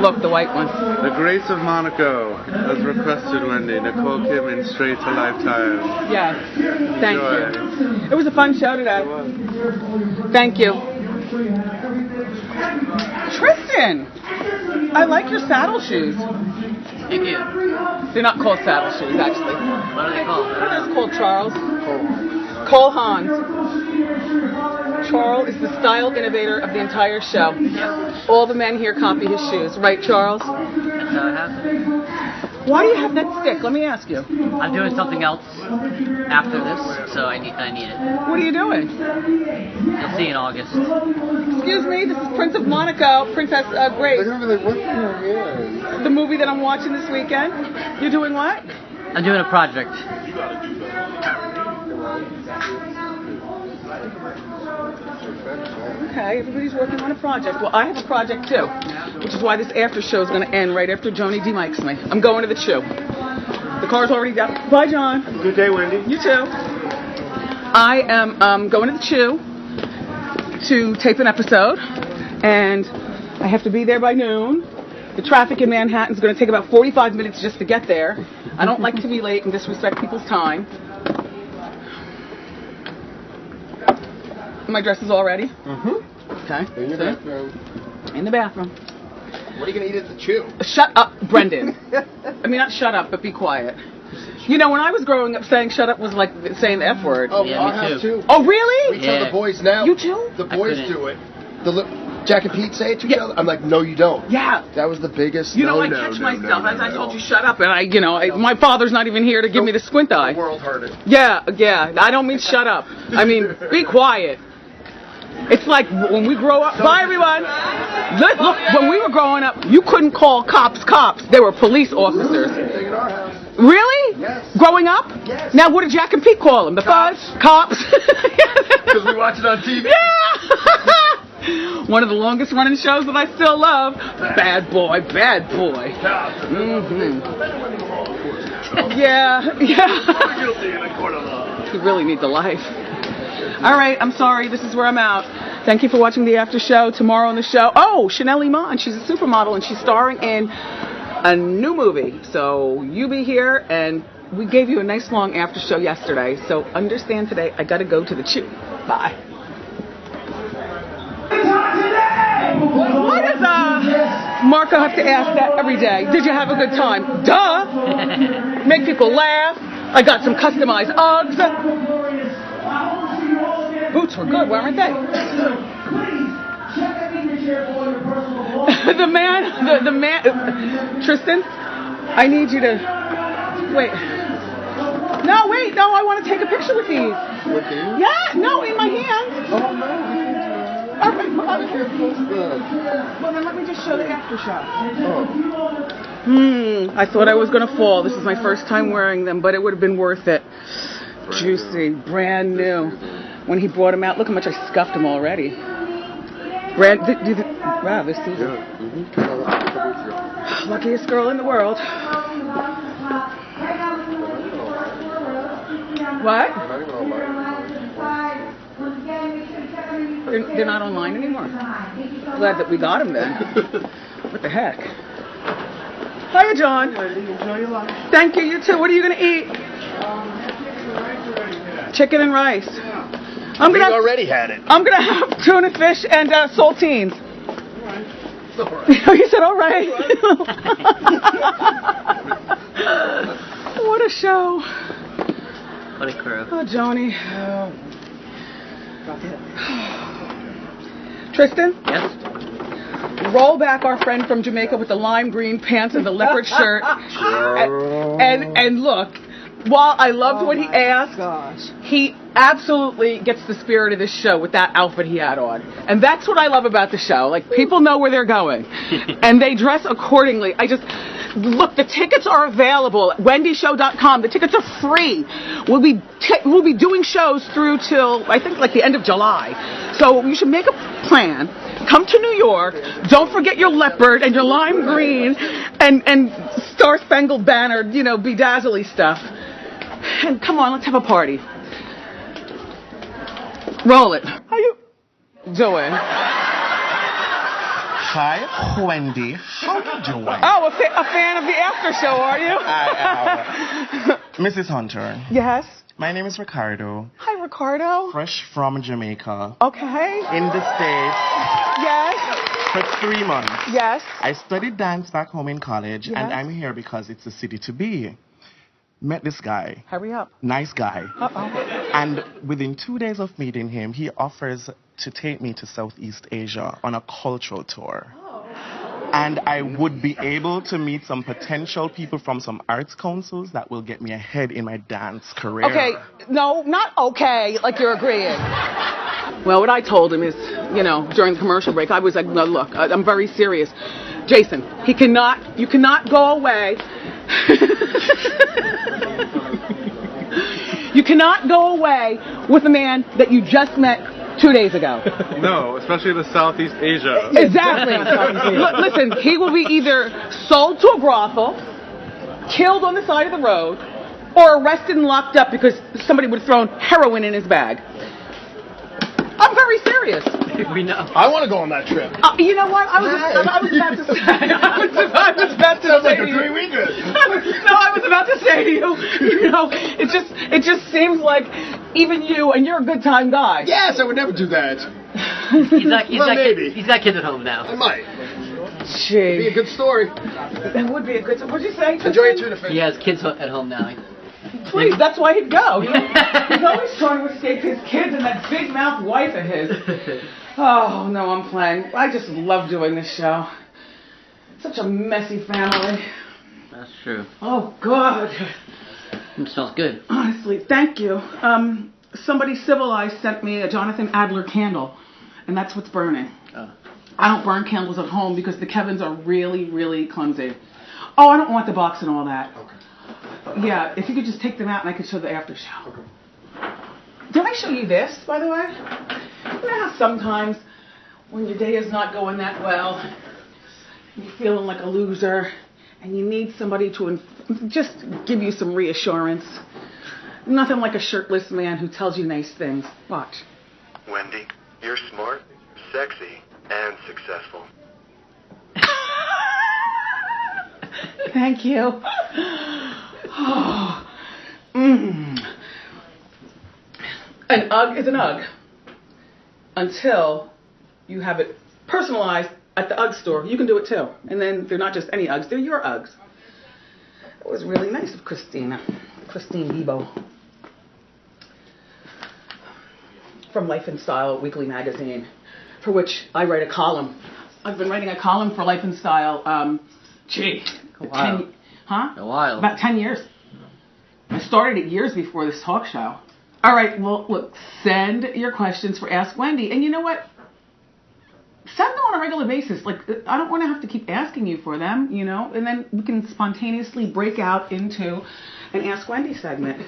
Look, the white one. The Grace of Monaco, as requested, Wendy. Nicole Kidman, straight to Lifetime. Yes. Thank you. It was a fun show today. Thank you. Tristan, I like your saddle shoes. Thank you. They're not called saddle shoes, actually. What are they called? What are those called, Charles? Cole Hans. Charles is the style innovator of the entire show. All the men here copy his shoes. Right, Charles? That's how it happens. Why do you have that stick? Let me ask you. I'm doing something else after this, so I need it. What are you doing? You'll see in August. Excuse me, this is Prince of Monaco, Princess Grace. The movie that I'm watching this weekend. You're doing what? I'm doing a project. Okay, everybody's working on a project. Well, I have a project too, which is why this after show is going to end right after Joni demikes me. I'm going to the Chew. The car's already down. Bye, John. Have a good day, Wendy. You too. I am going to the Chew to tape an episode, and I have to be there by noon. The traffic in Manhattan is going to take about 45 minutes just to get there. I don't like to be late and disrespect people's time. My dress is all ready? Mm-hmm. Okay. In your bathroom. In the bathroom. What are you going to eat at the Chew? Shut up, Brendan. I mean, not shut up, but be quiet. You know, when I was growing up, saying shut up was like saying the F word. Oh, Yeah, I me have too. too. Oh, really? We tell the boys now. You too? The boys couldn't. do it. Jack and Pete say it to each other. I'm like, no, you don't. Yeah. That was the biggest. You know, I catch myself as I told you, shut up, and my father's not even here to give me the squint eye. The world heard it. Yeah. I don't mean shut up. I mean, be quiet. It's like when we grow up. Bye, everyone. Look, when we were growing up, you couldn't call cops cops. They were police officers. Thing in our house. Really? Yes. Growing up? Yes. Now, what did Jack and Pete call them? The Cops. fuzz? Cops. Because we watch it on TV. Yeah. One of the longest running shows that I still love. Bad boy, bad boy. Mm-hmm. Yeah. He really needs a life. All right, I'm sorry. This is where I'm out. Thank you for watching the after show. Tomorrow on the show, Chanel Iman. She's a supermodel and she's starring in a new movie. So you be here, and we gave you a nice long after show yesterday. So understand today, I got to go to the Chew. Bye. Why does Marco have to ask that every day? Did you have a good time? Duh. Make people laugh. I got some customized Uggs. Boots were good, weren't they? the man, Tristan, I need you to wait. No, wait, no, I want to take a picture with these. With you? Yeah, no, in my hand. Oh, no, All right, I can't post that. well, then let me just show the after shot. Oh. I thought I was going to fall. This is my first time wearing them, but it would have been worth it. Juicy, brand new. When he brought them out, look how much I scuffed them already. Wow, this is luckiest girl in the world. What? They're not online anymore. Glad that we got them then. What the heck? Hiya, John. Enjoy your lunch. Thank you. You too. What are you gonna eat? Chicken and rice. I'm We've gonna. already had it. I'm gonna have tuna fish and saltines. It's all right. You said all right. What a show. What a crew. Oh, Joni. Tristan? Yes? Roll back our friend from Jamaica with the lime green pants and the leopard shirt. And look, while I loved what he asked, he absolutely gets the spirit of this show with that outfit he had on. And that's what I love about the show. Like, people know where they're going. And they dress accordingly. Look, the tickets are available at wendyshow.com. The tickets are free. We'll be doing shows through till, I think, like the end of July. So you should make a plan. Come to New York. Don't forget your leopard and your lime green and Star Spangled Banner, bedazzly stuff. And come on, let's have a party. Roll it. How you doing? Hi, Wendy. How you doing? Oh, a fan of the after show, are you? I am. Mrs. Hunter. Yes. My name is Ricardo. Hi, Ricardo. Fresh from Jamaica. Okay. In the States. Yes. For 3 months. Yes. I studied dance back home in college, Yes. and I'm here because it's a city to be. Met this guy. Hurry up. Nice guy. Uh-oh. And within 2 days of meeting him, he offers to take me to Southeast Asia on a cultural tour. And I would be able to meet some potential people from some arts councils that will get me ahead in my dance career. Okay, no, not okay, like you're agreeing. Well, what I told him is, during the commercial break, I was like, no, look, I'm very serious. Jason, you cannot go away. You cannot go away with a man that you just met 2 days ago. No, especially in Southeast Asia. Exactly. Listen, he will be either sold to a brothel, killed on the side of the road, or arrested and locked up because somebody would have thrown heroin in his bag. I'm very serious. We know. I want to go on that trip. You know what? I was about to say. Sounds like a 3-weeker. I was about to say to you. It just seems like even you, and you're a good time guy. Yes, I would never do that. He's got kids at home now. I might. Gee. It'd be a good story. That would be a good. What'd you say? Enjoy your tuna fish. He has kids at home now. Please, that's why he'd go. He's always trying to escape his kids and that big mouth wife of his. Oh, no, I'm playing. I just love doing this show. Such a messy family. That's true. Oh, God. It smells good. Honestly, thank you. Somebody civilized sent me a Jonathan Adler candle, and that's what's burning. Oh. I don't burn candles at home because the Kevins are really, really clumsy. Oh, I don't want the box and all that. Okay. Yeah, if you could just take them out and I could show the after show. Did I show you this, by the way? You know how sometimes when your day is not going that well, you're feeling like a loser, and you need somebody to just give you some reassurance. Nothing like a shirtless man who tells you nice things. Watch. Wendy, you're smart, sexy, and successful. Thank you. Oh. An UGG is an UGG until you have it personalized at the UGG store. You can do it too. And then they're not just any UGGs, they're your UGGs. It was really nice of Christine Bebo from Life and Style Weekly Magazine, for which I write a column. I've been writing a column for Life and Style, Huh? A while. About 10 years. I started it years before this talk show. All right, well, look, send your questions for Ask Wendy. And you know what? Send them on a regular basis. Like, I don't want to have to keep asking you for them, you know? And then we can spontaneously break out into an Ask Wendy segment.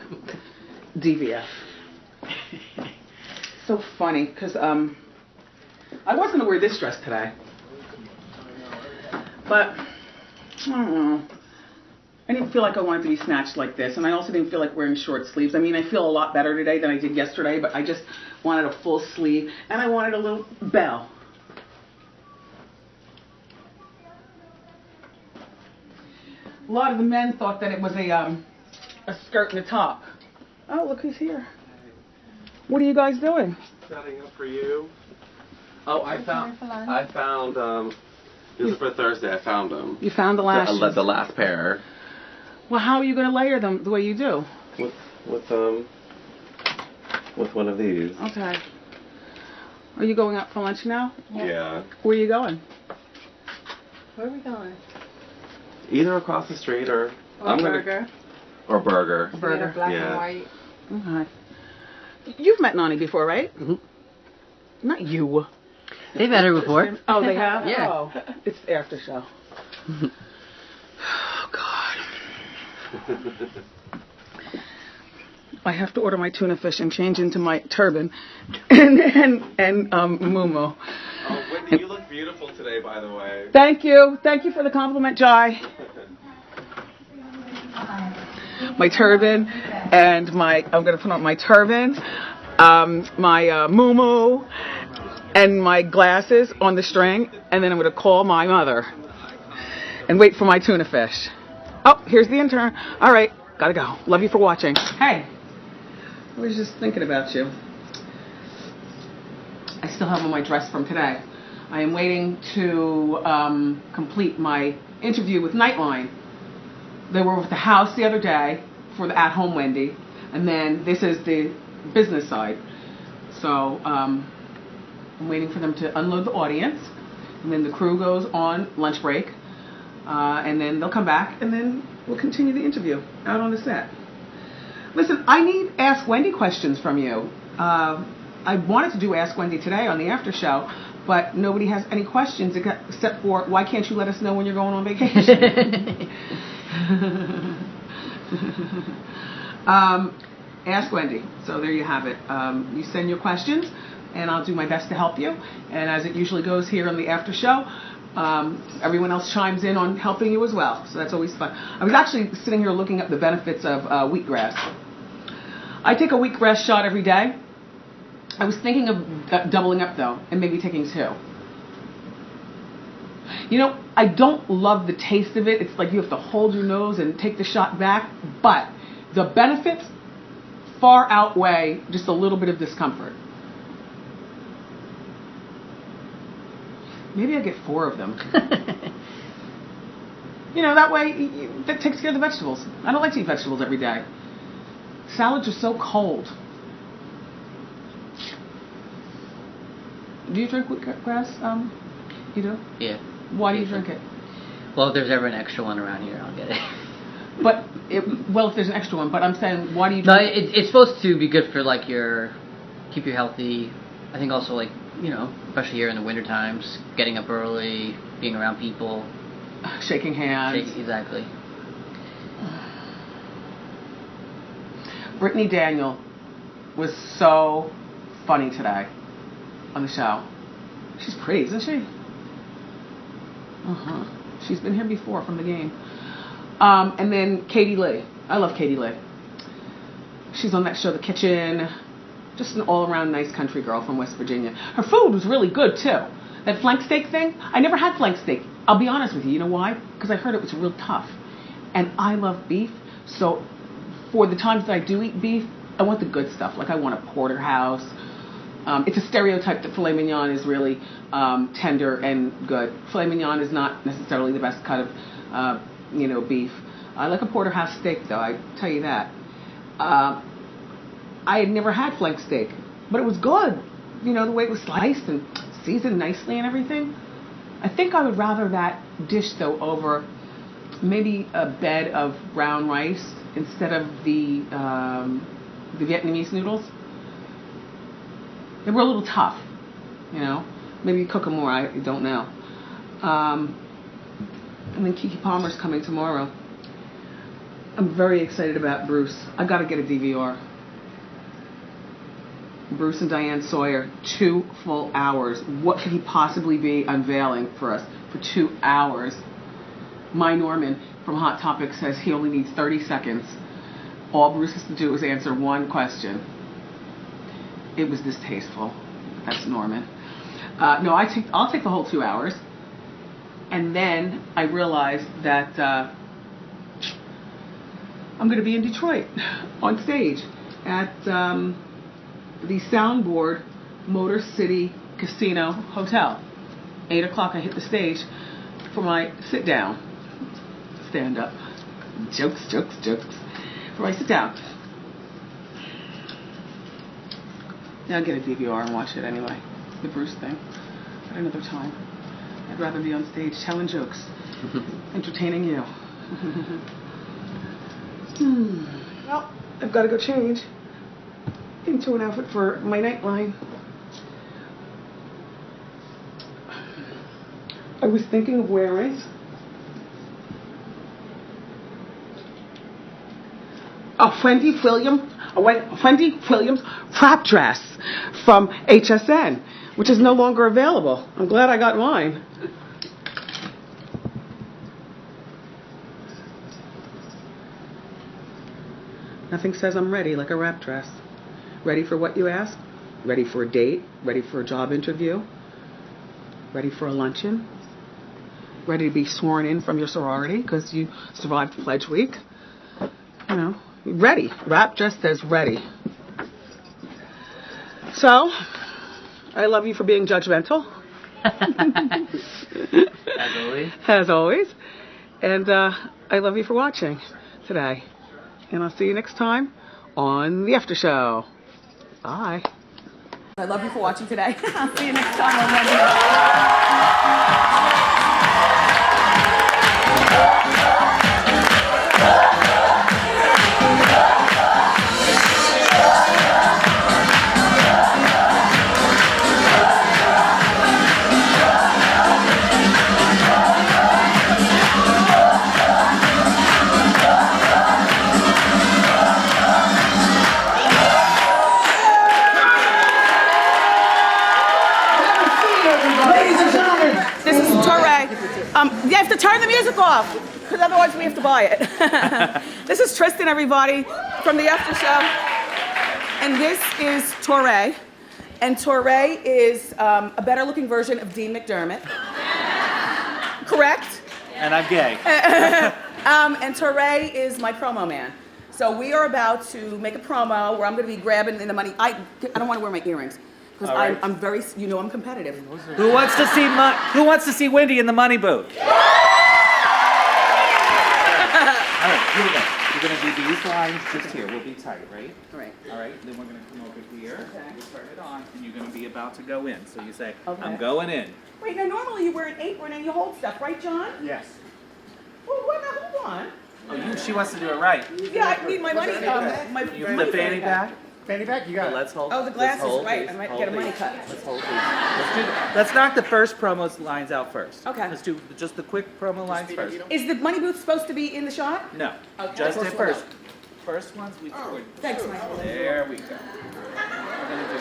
DVF. So funny, because I was going to wear this dress today. But, I don't know. I didn't feel like I wanted to be snatched like this, and I also didn't feel like wearing short sleeves. I mean, I feel a lot better today than I did yesterday, but I just wanted a full sleeve, and I wanted a little bell. A lot of the men thought that it was a skirt and a top. Oh, look who's here. What are you guys doing? Setting up for you. Oh, I found, this is for Thursday, I found them. You found the lashes. The last pair. Well, how are you going to layer them the way you do? With one of these. Okay. Are you going out for lunch now? Yeah. Where are you going? Where are we going? Either across the street or... Burger. Or burger. Burger. Black Yeah. and white. Okay. You've met Nani before, right? Mm-hmm. Not you. They've met her before. Oh, they have? Yeah. Oh, it's the after show. Oh, God. I have to order my tuna fish and change into my turban and muumuu. Oh, Wendy, you look beautiful today, by the way. Thank you. Thank you for the compliment, Jai. My turban and I'm going to put on my turban, my muumuu, and my glasses on the string, and then I'm going to call my mother and wait for my tuna fish. Oh, here's the intern. All right, gotta go. Love you for watching. Hey, I was just thinking about you. I still have on my dress from today. I am waiting to complete my interview with Nightline. They were with the house the other day for the At Home Wendy, and then this is the business side. So I'm waiting for them to unload the audience, and then the crew goes on lunch break, and then they'll come back, and then we'll continue the interview out on the set. Listen, I need Ask Wendy questions from you. I wanted to do Ask Wendy today on the after show, but nobody has any questions except for, why can't you let us know when you're going on vacation? Ask Wendy. So there you have it. You send your questions, and I'll do my best to help you. And as it usually goes here on the after show, everyone else chimes in on helping you as well. So that's always fun. I was actually sitting here looking up the benefits of wheatgrass. I take a wheatgrass shot every day. I was thinking of doubling up, though, and maybe taking 2. You know, I don't love the taste of it. It's like you have to hold your nose and take the shot back. But the benefits far outweigh just a little bit of discomfort. Maybe I get 4 of them. You know, that way that takes care of the vegetables. I don't like to eat vegetables every day. Salads are so cold. Do you drink wheatgrass? You do? Yeah. Why do you drink it? Well, if there's ever an extra one around here, I'll get it. But, if there's an extra one, but I'm saying, why do you No, drink it? it's supposed to be good for, like, keep you healthy. I think also, like, you know, especially here in the winter times, getting up early, being around people. Shaking hands. Exactly. Brittany Daniel was so funny today on the show. She's pretty, isn't she? She's been here before from the game. And then Katie Lee. I love Katie Lee. She's on that show, The Kitchen. Just an all-around nice country girl from West Virginia. Her food was really good, too. That flank steak thing, I never had flank steak. I'll be honest with you. You know why? Because I heard it was real tough. And I love beef. So for the times that I do eat beef, I want the good stuff. Like I want a porterhouse. It's a stereotype that filet mignon is really tender and good. Filet mignon is not necessarily the best cut of, beef. I like a porterhouse steak, though. I tell you that. I had never had flank steak, but it was good. You know, the way it was sliced and seasoned nicely and everything. I think I would rather that dish, though, over maybe a bed of brown rice instead of the Vietnamese noodles. They were a little tough, you know. Maybe cook them more, I don't know. And then Keke Palmer's coming tomorrow. I'm very excited about Bruce. I gotta get a DVR. Bruce and Diane Sawyer, 2 full hours. What could he possibly be unveiling for us for 2 hours? My Norman from Hot Topic says he only needs 30 seconds. All Bruce has to do is answer one question. It was distasteful. That's Norman. No, I'll take the whole 2 hours. And then I realized that I'm going to be in Detroit on stage at the Soundboard Motor City Casino Hotel. 8 o'clock I hit the stage for my sit down. Stand up. Jokes. For my sit down. Yeah, I'll get a DVR and watch it anyway. The Bruce thing. At another time. I'd rather be on stage telling jokes. Entertaining you. Well, I've got to go change into an outfit for my nightline. I was thinking of wearing a Wendy Williams prop dress from HSN, which is no longer available. I'm glad I got mine. Nothing says I'm ready like a wrap dress. Ready for what you ask? Ready for a date? Ready for a job interview? Ready for a luncheon? Ready to be sworn in from your sorority because you survived Pledge Week? You know, ready. Wrap dress says ready. So, I love you for being judgmental. As always. As always. And I love you for watching today. And I'll see you next time on the After Show. Bye. I love you for watching today. I'll see you next time on Wendy. You have to turn the music off, because otherwise we have to buy it. This is Tristan, everybody, from the After Show. And this is Torre. And Torre is a better looking version of Dean McDermott. Correct? And I'm gay. And Torre is my promo man. So we are about to make a promo where I'm going to be grabbing in the money. I don't want to wear my earrings. Because right. I'm very, you know, I'm competitive. Who wants to see Wendy in the money booth? All right, here we go. You're going to do these lines just here. We'll be tight, right? All right. All right, then we're going to come over here. Okay. We'll turn it on, and you're going to be about to go in. So you say, Okay. I'm going in. Wait, now normally you wear an apron and you hold stuff, right, John? Yes. Well, what? Now, hold on. Oh, she wants to do it right. Yeah, I need my money. You flip fanny back. Fanny back, you got it. Let's hold. Oh, the glasses, let's hold right. these, I might hold get a money these. cut. Let's hold these. Let's do that. Let's knock the first promo lines out first. Okay. Let's do just the quick promo lines first. Is the money booth supposed to be in the shot? No. Okay. Just the first. First ones we Oh, thanks, Michael. There we go. We're gonna do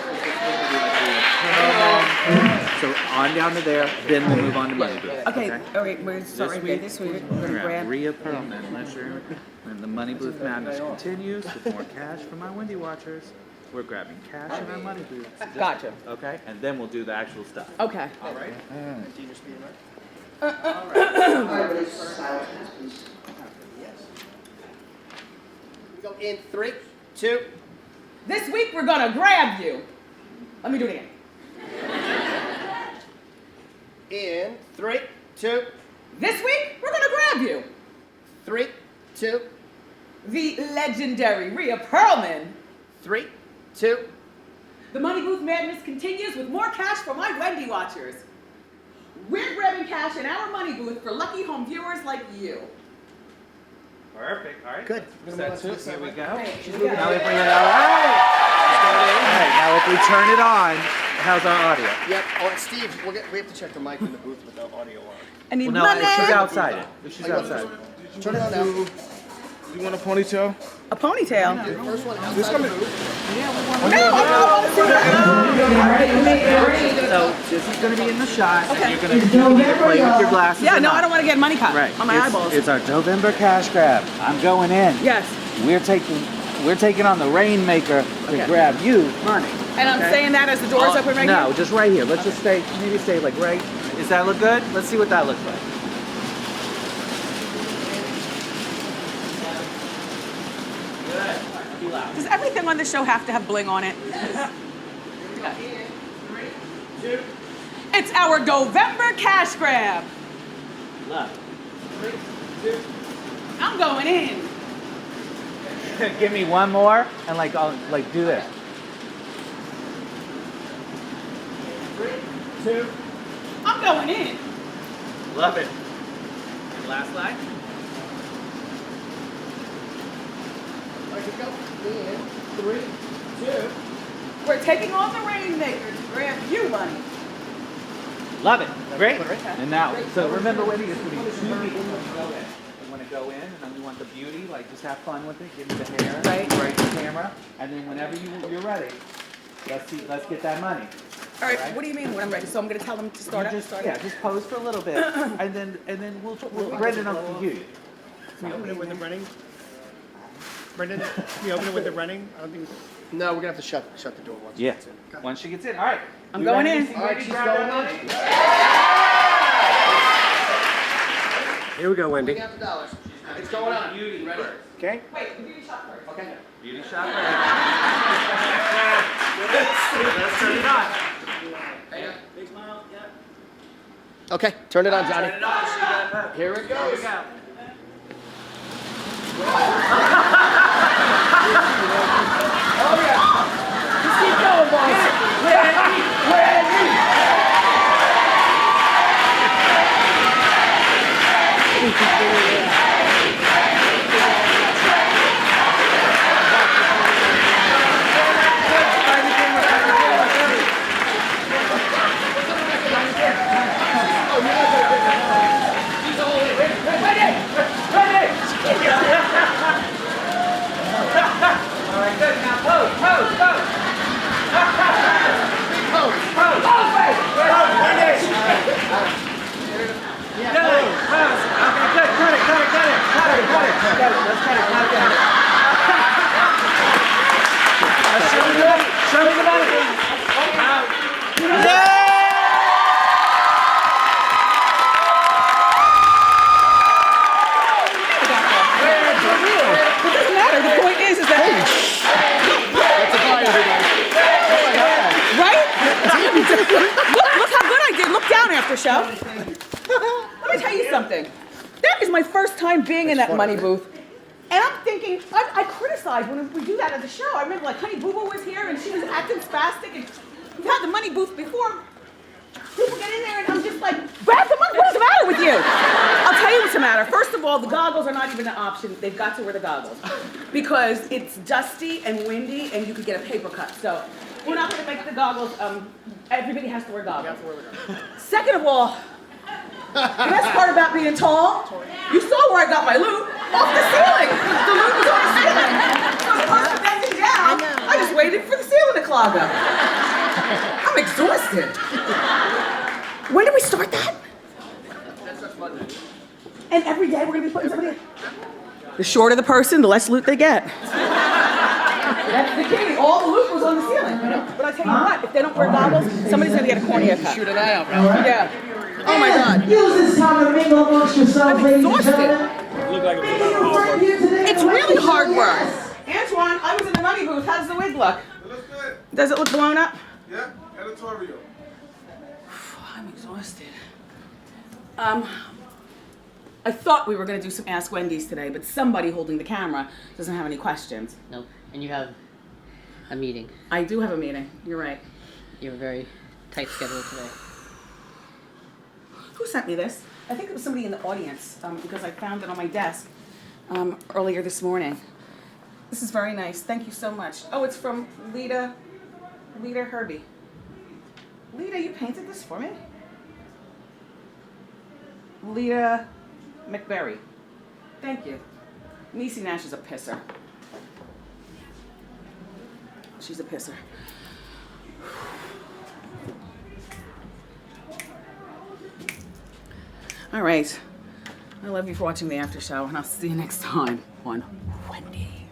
so on down to there, then we'll move on to money booth. Okay. All right. We're sorry. This week we're gonna grab. Rhea Perlman, leisure, and the money booth madness continues with more cash for my Wendy watchers. We're grabbing cash in our money booth. Gotcha. Okay, and then we'll do the actual stuff. Okay. All right. Do you just be We go in 3, 2. This week we're gonna grab you. Let me do it again. In 3, 2. This week we're gonna grab you. 3, 2. The legendary Rhea Perlman. 3, 2. The money booth madness continues with more cash for my Wendy watchers. We're grabbing cash in our money booth for lucky home viewers like you. Perfect. All right. Good. Set two. Here we go. Now Right. if we now if we turn it on, how's our audio? Yep. Oh, and Steve, we have to check the mic in the booth with the audio on. I need Well, no, money. if she's outside. If she's outside. Turn it on now. You want a ponytail? A ponytail. The first one outside the booth. So this is going to be in the shot. And you're going to either play with your glasses. Yeah, or no, not. I don't want to get money cut Right. on my eyeballs. It's our November cash grab. I'm going in. Yes. We're taking on the Rainmaker to grab you money. And I'm saying that as the doors open right No, here? just right here. Let's just stay like right. Does that look good? Let's see what that looks like. Does everything on the show have to have bling on it? It's our November cash grab. Love. I'm going in. Give me one more and I'll do this. 3, 2. I'm going in. Love it. And last line. In 3, 2. We're taking on the Rainmaker to grab you money. Love it. Great. And now, so remember, Wendy, this will be 2 people when you go in. You want to go in, and then we want the beauty, just have fun with it, give me the hair, right the camera, and then whenever you're ready, let's get that money. All right, what do you mean when I'm ready? So I'm going to tell them to start up? Just pose for a little bit, and then we'll Brendan will cue you. Can you open it with the running? Brendan, can you open it with the running? I don't think. No, we're gonna have to shut the door once. Yeah. She gets in. Once she gets in. All right. I'm going in. All right, she's going in. Here we go, Wendy. $1,000. It's going on. Beauty, ready? Okay. Wait, the beauty shot first. Okay. Beauty shot. Let's turn it on. Big smile. Yeah. Okay, turn it on, Johnny. Turn it on. Here it goes. Here we go. Oh yeah. Just keep going, boys. Show. Let me tell you something. That is my first time being in that money booth. And I'm thinking, I criticize when we do that at the show. I remember Honey Boo Boo was here and she was acting spastic, and we've had the money booth before. People get in there and I'm just like, grab the money, what is the matter with you? I'll tell you what's the matter. First of all, the goggles are not even an option. They've got to wear the goggles. Because it's dusty and windy and you could get a paper cut. So we're not gonna make the goggles, everybody has to wear goggles. Second of all, the best part about being tall, you saw where I got my loot, off the ceiling. The loot was on the ceiling. So the person bending down, I just waited for the ceiling to clog up. I'm exhausted. When did we start that? And every day we're gonna be putting somebody in. The shorter the person, the less loot they get. That's the key. All the loot was on the ceiling. But I tell you what, if they don't wear goggles, somebody's gonna get a cornea cut. Shoot an eye out, right? Yeah. Oh my God. Use this time to mingle amongst yourselves, ladies and gentlemen. It's really hard work. Antoine, I was in the money booth. How does the wig look? It looks good. Does it look blown up? Yeah, editorial. I'm exhausted. I thought we were going to do some Ask Wendy's today, but somebody holding the camera doesn't have any questions. No, and you have a meeting. I do have a meeting. You're right. You have a very tight schedule today. Who sent me this? I think it was somebody in the audience because I found it on my desk. earlier this morning. This is very nice. Thank you so much. Oh, it's from Lita Herbie. Lita, you painted this for me? Lita McBerry. Thank you. Niecy Nash is a pisser. She's a pisser. All right. I love you for watching the after show, and I'll see you next time on Wendy.